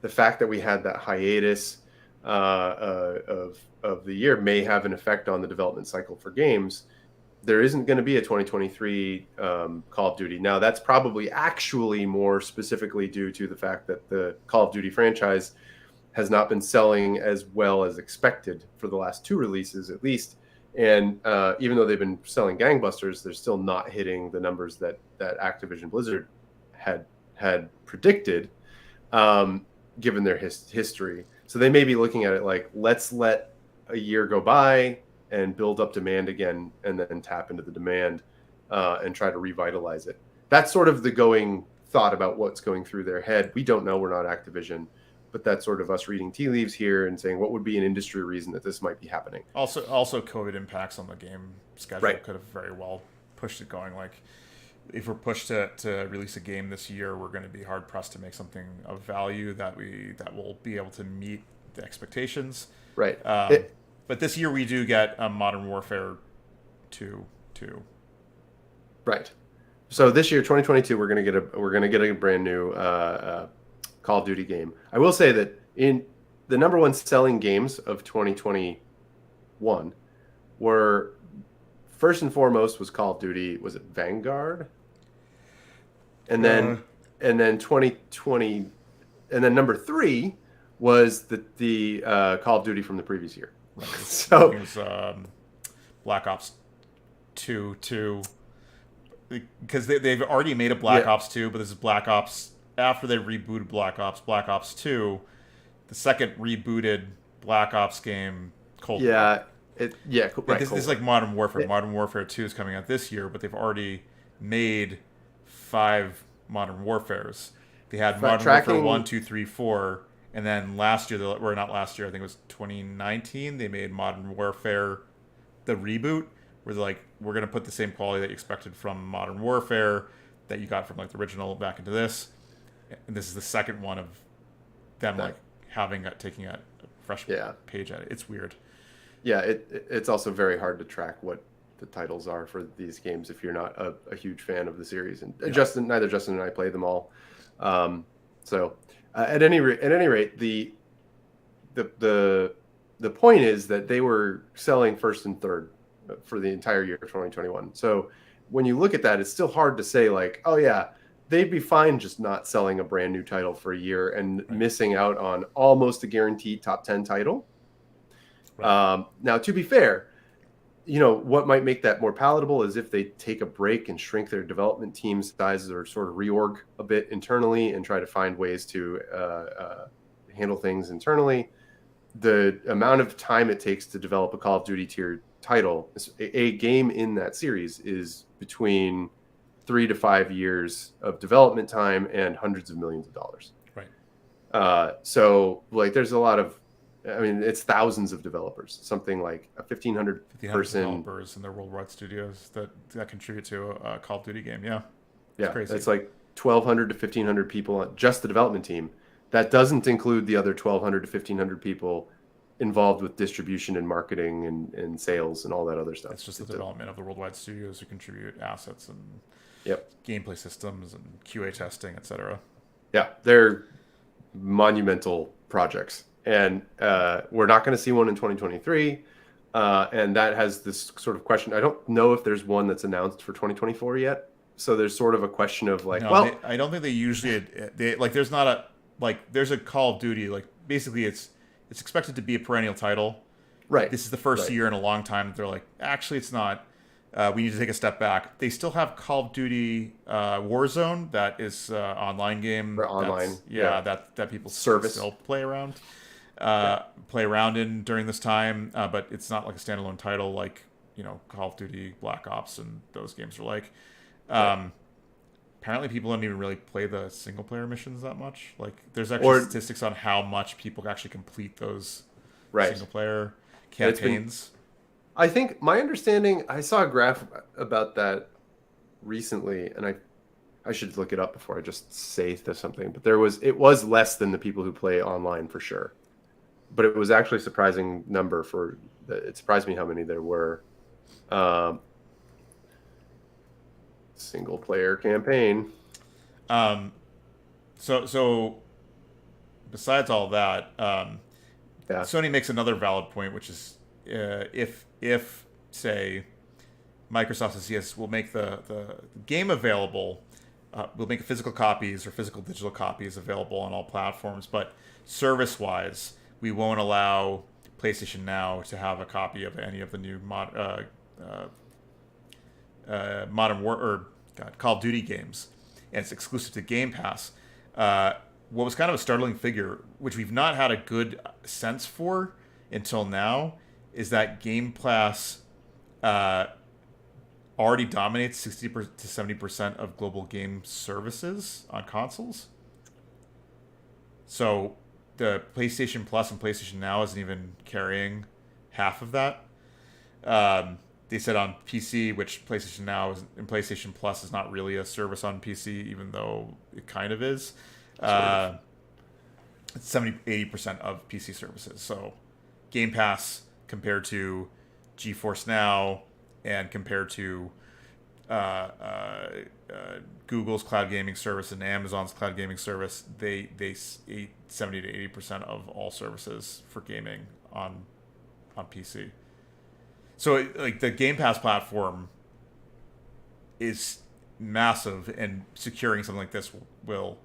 the fact that we had that hiatus of the year may have an effect on the development cycle for games. There isn't going to be a 2023 Call of Duty. Now, that's probably actually more specifically due to the fact that the Call of Duty franchise has not been selling as well as expected for the last two releases, at least. And even though they've been selling gangbusters, they're still not hitting the numbers that Activision Blizzard had predicted, given their history. So they may be looking at it like, let's let a year go by and build up demand again, and then tap into the demand and try to revitalize it. That's sort of the going thought about what's going through their head. We don't know. We're not Activision. But that's sort of us reading tea leaves here and saying what would be an industry reason that this might be happening. Also, COVID impacts on the game schedule Right. could have very well pushed it going. Like, if we're pushed to release a game this year, we're going to be hard pressed to make something of value that will be able to meet the expectations. Right. But this year we do get Modern Warfare 2 too. Right. So this year, 2022, we're gonna get a brand new Call of Duty game. I will say that in the number one selling games of 2021 were, first and foremost, was Call of Duty. Was it Vanguard? And then 2020, and then number three was the Call of Duty from the previous year. Right. So it was Black Ops 2 too, because they've already made a Black Ops 2, but this is Black Ops after they rebooted Black Ops 2, the second rebooted Black Ops game. Cold War. right. This is like Modern Warfare. Modern Warfare 2 is coming out this year, but they've already made 5 Modern Warfares. They had Modern Warfare 1, 2, 3, 4, and then last year, or not last year, I think it was 2019, they made Modern Warfare, the reboot, where they're like, we're going to put the same quality that you expected from Modern Warfare that you got from like the original back into this. And this is the second one of them like taking a fresh page at it. It's weird. Yeah, it's also very hard to track what the titles are for these games if you're not a huge fan of the series. And neither Justin and I play them all. So at any rate, the point is that they were selling first and third for the entire year of 2021. So when you look at that, it's still hard to say like, oh yeah, they'd be fine just not selling a brand new title for a year and missing out on almost a guaranteed top 10 title. Right. Now, to be fair, what might make that more palatable is if they take a break and shrink their development team sizes or sort of reorg a bit internally and try to find ways to handle things internally. The amount of time it takes to develop a Call of Duty tier title, a game in that series, is between 3 to 5 years of development time and hundreds of millions of dollars. Right. So like there's a lot of, I mean, it's thousands of developers, something like a 1,500 person developers and their worldwide studios that contribute to a Call of Duty game. Yeah. Yeah, crazy. It's like 1,200 to 1,500 people on just the development team. That doesn't include the other 1,200 to 1,500 people involved with distribution and marketing and sales and all that other stuff. It's just the development of the worldwide studios who contribute assets and gameplay systems and QA testing, etc. Yeah, they're monumental projects. And we're not going to see one in 2023. And that has this sort of question. I don't know if there's one that's announced for 2024 yet. So there's sort of a question of like, I don't think they usually, there's not a, there's a Call of Duty, basically it's expected to be a perennial title. Right. This is the first year in a long time that they're like, actually, it's not. We need to take a step back. They still have Call of Duty Warzone, that is online game. For online. That people still play around. Play around in during this time, but it's not like a standalone title like Call of Duty Black Ops and those games are like. Apparently people don't even really play the single player missions that much. There's actually statistics on how much people actually complete those single player campaigns. I think my understanding, I saw a graph about that recently, and I should look it up before I just say something, but it was less than the people who play online for sure. But it was actually a surprising number it surprised me how many there were. Single player campaign. So besides all that, Sony makes another valid point, which is if say Microsoft says yes, we'll make the game available, we'll make physical copies or physical digital copies available on all platforms, but service wise, we won't allow PlayStation Now to have a copy of any of the new Call of Duty games, and it's exclusive to Game Pass. What was kind of a startling figure, which we've not had a good sense for until now, is that Game Pass already dominates 60 to 70% of global game services on consoles. So the PlayStation Plus and PlayStation Now isn't even carrying half of that. They said on PC, which PlayStation Now and PlayStation Plus is not really a service on PC, even though it kind of is. It's 70-80% of PC services. So Game Pass compared to GeForce Now and compared to Google's cloud gaming service and Amazon's cloud gaming service, they 70 to 80% of all services for gaming on PC. So the Game Pass platform is massive, and securing something like this will,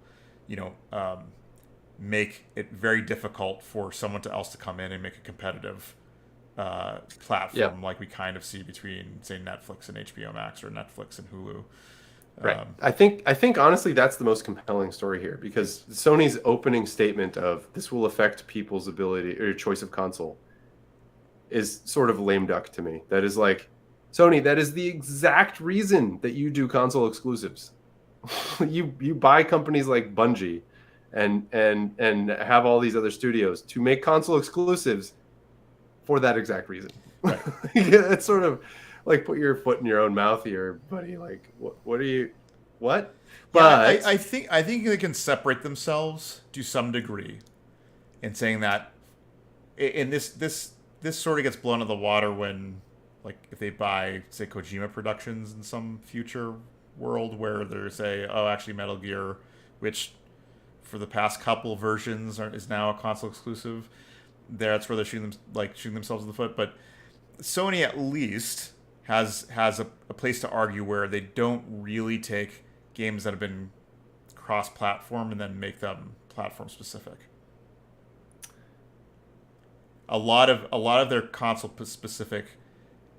make it very difficult for someone else to come in and make a competitive platform like we kind of see between, say, Netflix and HBO Max or Netflix and Hulu. Right. I think honestly that's the most compelling story here, because Sony's opening statement of this will affect people's ability or choice of console is sort of lame duck to me. That is like, Sony, that is the exact reason that you do console exclusives. you buy companies like Bungie and have all these other studios to make console exclusives for that exact reason. Right. It's sort of like, put your foot in your own mouth here, buddy. Like, what are you? What? But I think they can separate themselves to some degree in saying that. And this sort of gets blown out of the water when, if they buy, say, Kojima Productions in some future world where they say, oh, actually, Metal Gear, which for the past couple versions is now a console exclusive. That's where they're shooting themselves in the foot. But Sony at least has a place to argue where they don't really take games that have been cross-platform and then make them platform specific. A lot of their console specific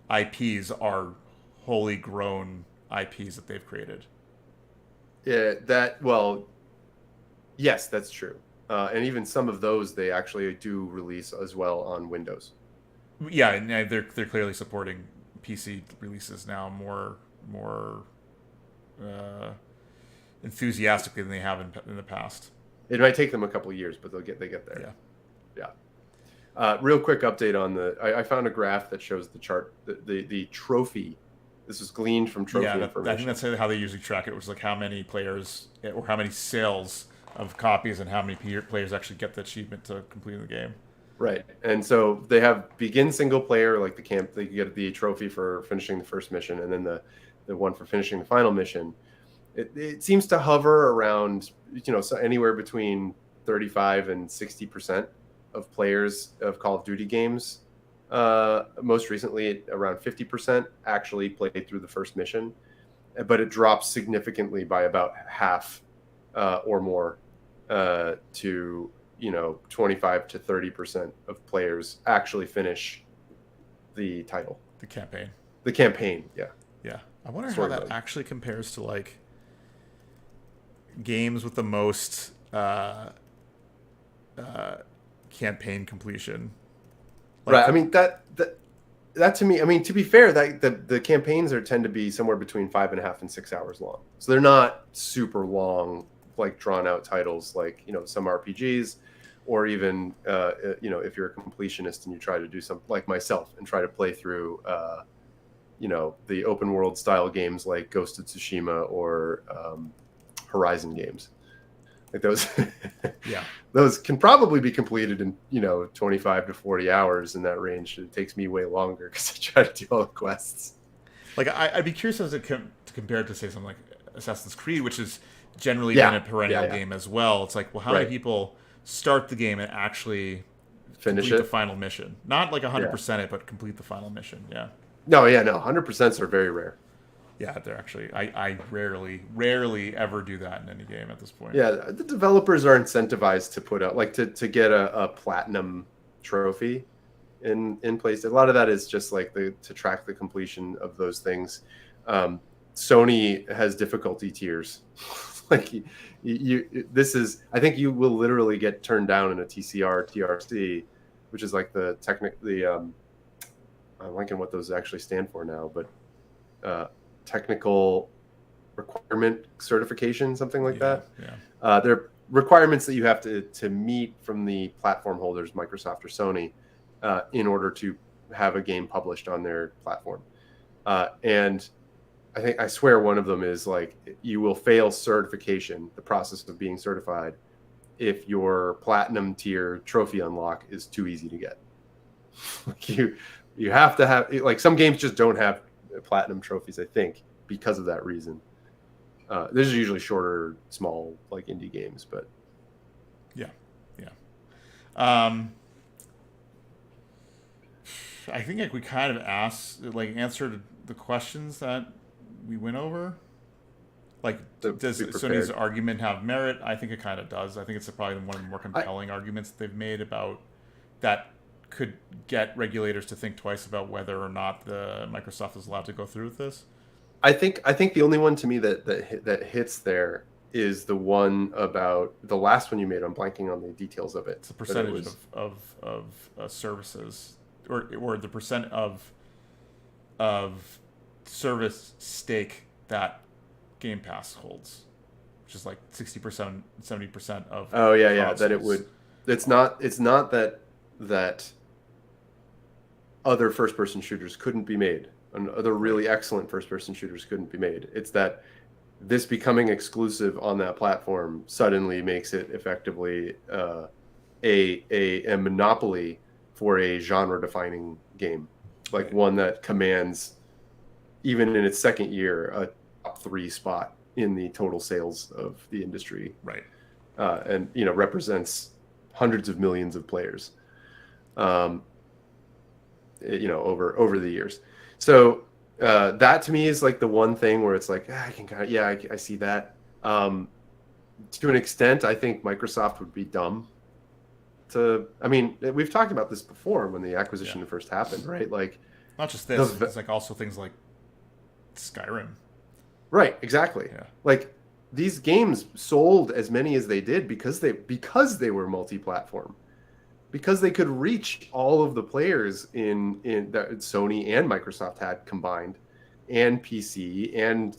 IPs are wholly grown IPs that they've created. Yeah, yes, that's true. And even some of those they actually do release as well on Windows. Yeah, and they're clearly supporting PC releases now more enthusiastically than they have in the past. It might take them a couple of years, but they get there. Yeah. Real quick update on I found a graph that shows the chart, the trophy. This was gleaned from trophy information. I think that's how they usually track it. It was like how many players or how many sales of copies and how many players actually get the achievement to complete the game. Right. And so they have begin single player, like the camp, they get the trophy for finishing the first mission, and then the one for finishing the final mission. It seems to hover around, so anywhere between 35 and 60% of players of Call of Duty games. Most recently, around 50% actually played through the first mission, but it drops significantly by about half or more to 25 to 30% of players actually finish the title. The campaign. Yeah. Yeah. I wonder how that actually compares to like games with the most campaign completion. Right. I mean that to me, I mean, to be fair, that the campaigns tend to be somewhere between 5.5 and 6 hours long. So they're not super long, like drawn out titles like, some RPGs, or even, if you're a completionist and you try to do something like myself and try to play through, the open world style games like Ghost of Tsushima or Horizon games. Like those, yeah, those can probably be completed in 25 to 40 hours in that range. It takes me way longer because I try to do all the quests. Like I'd be curious as to compare it to say something like Assassin's Creed, which has generally been a perennial game as well. It's like, well, how many people start the game and actually finish complete the final mission? Not like 100% it, but complete the final mission. Yeah. No, 100% are very rare. Yeah, they're actually. I rarely ever do that in any game at this point. Yeah, the developers are incentivized to put out to get a platinum trophy in place. A lot of that is just like to track the completion of those things. Sony has difficulty tiers. Like this is. I think you will literally get turned down in a TRC, which is like the I'm liking what those actually stand for now, but technical requirement certification, something like that. Yeah. They're requirements that you have to meet from the platform holders, Microsoft or Sony, in order to have a game published on their platform. And I swear one of them is like, you will fail certification, the process of being certified, if your platinum tier trophy unlock is too easy to get. Like you have to have, like, some games just don't have platinum trophies, I think, because of that reason. These are usually shorter, small, like indie games, but yeah. I think like we kind of answered the questions that we went over. Like, does Sony's argument have merit? I think it kind of does. I think it's probably one of the more compelling arguments that they've made about that could get regulators to think twice about whether or not Microsoft is allowed to go through with this. I think the only one to me that hits there is the one about the last one you made. I'm blanking on the details of it. It's the percentage of services, or the percent of service stake that Game Pass holds, which is like 60%, 70% of. Oh yeah. Consoles. That it would. It's not that other first-person shooters couldn't be made, and other really excellent first-person shooters couldn't be made. It's that this becoming exclusive on that platform suddenly makes it effectively a monopoly for a genre-defining game, like one that commands, even in its second year, a top 3 spot in the total sales of the industry. Right. And represents hundreds of millions of players. Over the years. So that to me is like the one thing where it's like, I can kind of, I see that. to an extent, I think Microsoft would be dumb to. I mean, we've talked about this before when the Yeah. acquisition first happened, right? Like Not just the this. It's like also things like Skyrim. right, exactly. Yeah. Like these games sold as many as they did because they were multi-platform, because they could reach all of the players in that Sony and Microsoft had combined, and PC, and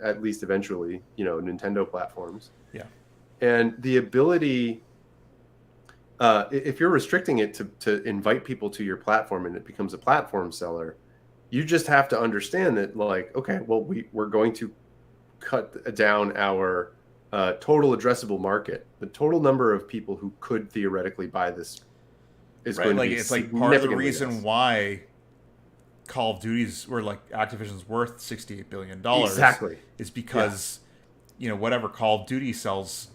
at least eventually Nintendo platforms, Yeah. and the ability. If you're restricting it to invite people to your platform and it becomes a platform seller, you just have to understand that, like, okay, well, we're going to cut down our total addressable market. The total number of people who could theoretically buy this is Right. going to Like be it's like part of the significantly reason less. why Call of Duty's or like Activision's worth $68 billion Exactly. is Yeah. because whatever Call of Duty sells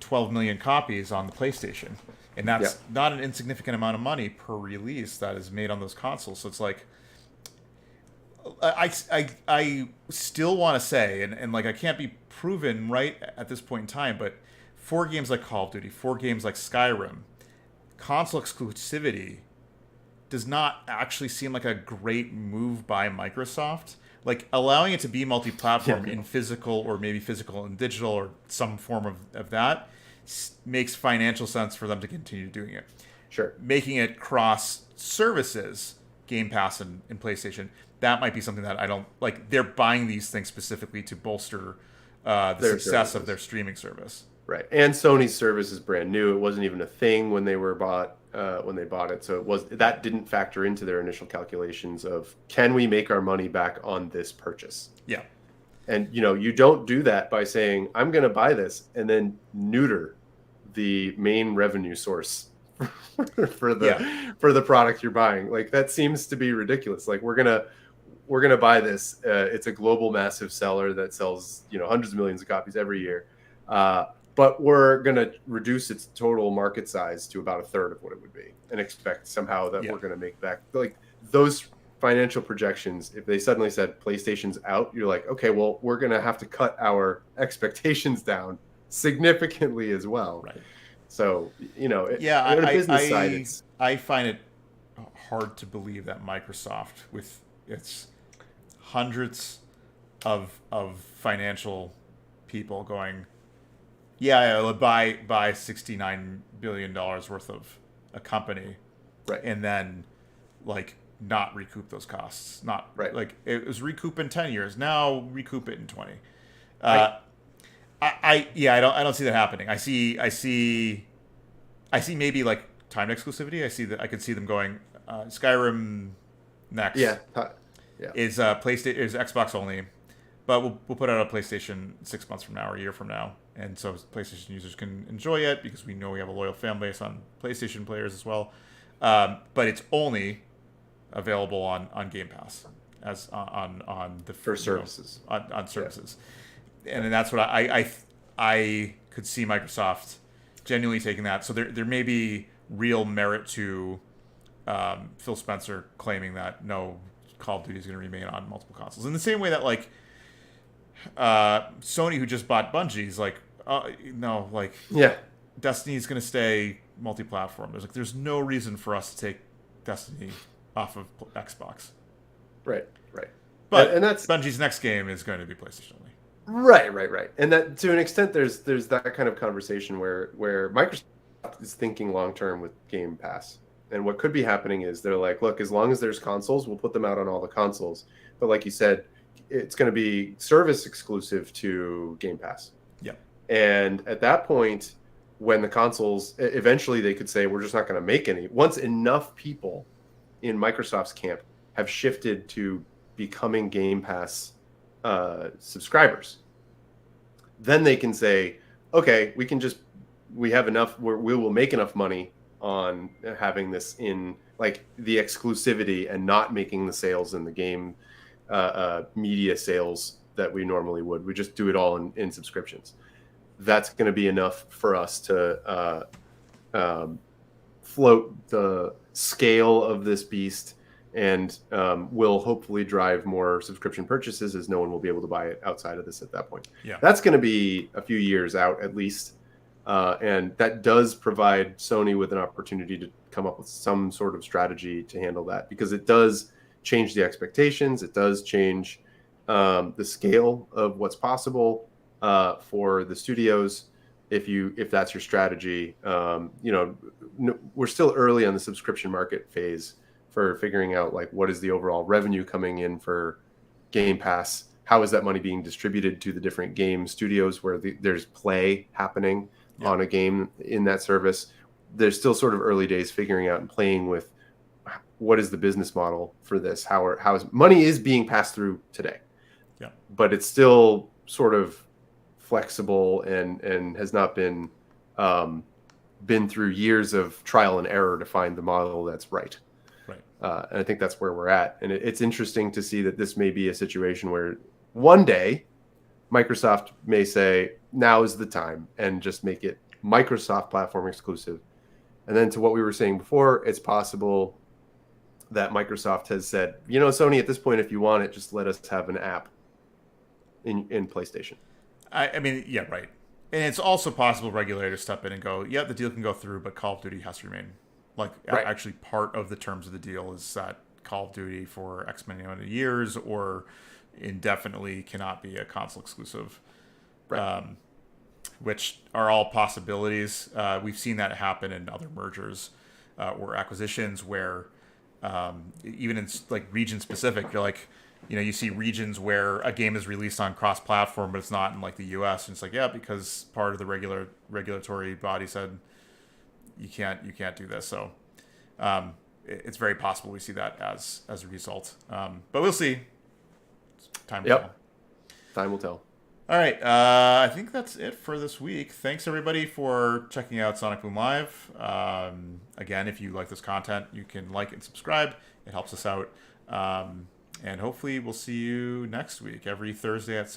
12 million copies on the PlayStation, and Yeah. that's not an insignificant amount of money per release that is made on those consoles. So it's like I still want to say, and like I can't be proven right at this point in time, but for games like Call of Duty, for games like Skyrim, console exclusivity does not actually seem like a great move by Microsoft. Like allowing it to be Yeah. multi-platform in No. physical or maybe physical and digital or some form of that makes financial sense for them to continue doing it. Sure. Making it cross services, Game Pass and PlayStation, that might be something that I don't like. They're buying these things specifically to bolster the Their success of services. their streaming service. Right. And Sony's service is brand new. It wasn't even a thing when they were bought when they bought it. So that didn't factor into their initial calculations of, can we make our money back on this purchase? Yeah. And you don't do that by saying, I'm going to buy this and then neuter the main revenue source for Yeah. the product you're buying. Like that seems to be ridiculous. Like we're gonna buy this. It's a global massive seller that sells hundreds of millions of copies every year. But we're going to reduce its total market size to about a third of what it would be and expect somehow that Yeah. we're going to make back. Like those financial projections, if they suddenly said PlayStation's out, you're like, okay, well, we're going to have to cut our expectations down significantly as well. Right. So, Yeah, on a business side, it's I find it hard to believe that Microsoft, with its hundreds of financial people going, yeah, I'll buy $69 billion worth of a company, right, and then like not recoup those costs. Not right. like it was recoup in 10 years. Now recoup it in 20. I Uh, yeah, I don't see that happening. I see maybe like timed exclusivity. I see that I could see them going Skyrim next yeah, yeah, is PlayStation is Xbox only, but we'll put out a PlayStation 6 months from now or a year from now, and so PlayStation users can enjoy it because we know we have a loyal fan base on PlayStation players as well. But it's only available on Game Pass as on the for services. on services, and then that's what I could see Microsoft genuinely taking that. So there may be real merit to Phil Spencer claiming that no, Call of Duty is going to remain on multiple consoles in the same way that like Sony, who just bought Bungie, is like no, like Yeah, Destiny is going to stay multi-platform. There's no reason for us to take Destiny off of Xbox. right, right. But And that's Bungie's next game is going to be PlayStation only. right. And that, to an extent, there's that kind of conversation where Microsoft is thinking long term with Game Pass. And what could be happening is they're like, look, as long as there's consoles, we'll put them out on all the consoles. But like you said, it's going to be service exclusive to Game Pass. Yeah. And at that point, when the consoles, eventually they could say, we're just not going to make any. Once enough people in Microsoft's camp have shifted to becoming Game Pass subscribers, then they can say, okay, we have enough, we will make enough money on having this in like the exclusivity and not making the sales in the game media sales that we normally would. We just do it all in subscriptions. That's going to be enough for us to float the scale of this beast and will hopefully drive more subscription purchases, as no one will be able to buy it outside of this at that point. Yeah. That's going to be a few years out at least. And that does provide Sony with an opportunity to come up with some sort of strategy to handle that, because it does change the expectations. It does change the scale of what's possible for the studios. If that's your strategy, we're still early on the subscription market phase for figuring out like what is the overall revenue coming in for Game Pass. How is that money being distributed to the different game studios where there's play happening on a game in that service? There's still sort of early days figuring out and playing with what is the business model for this. How is money is being passed through today, but it's still sort of flexible and has not been through years of trial and error to find the model that's right. And I think that's where we're at. And it's interesting to see that this may be a situation where one day Microsoft may say, now is the time, and just make it Microsoft platform exclusive. And then to what we were saying before, it's possible that Microsoft has said, Sony, at this point, if you want it, just let us have an app in PlayStation. I mean, yeah, right. And it's also possible regulators step in and go, yeah, the deal can go through, but Call of Duty has to remain. Actually, part of the terms of the deal is that Call of Duty for X many amount of years or indefinitely cannot be a console exclusive, which are all possibilities. We've seen that happen in other mergers or acquisitions where even in like region specific, you're like, you see regions where a game is released on cross-platform, but it's not in like the U.S. And it's like, yeah, because part of the regulatory body said you can't do this. So it's very possible we see that as a result. But we'll see. Time will tell. Time will tell. All right. I think that's it for this week. Thanks, everybody, for checking out Sonic Boom Live. Again, if you like this content, you can like and subscribe. It helps us out. And hopefully we'll see you next week, every Thursday at 6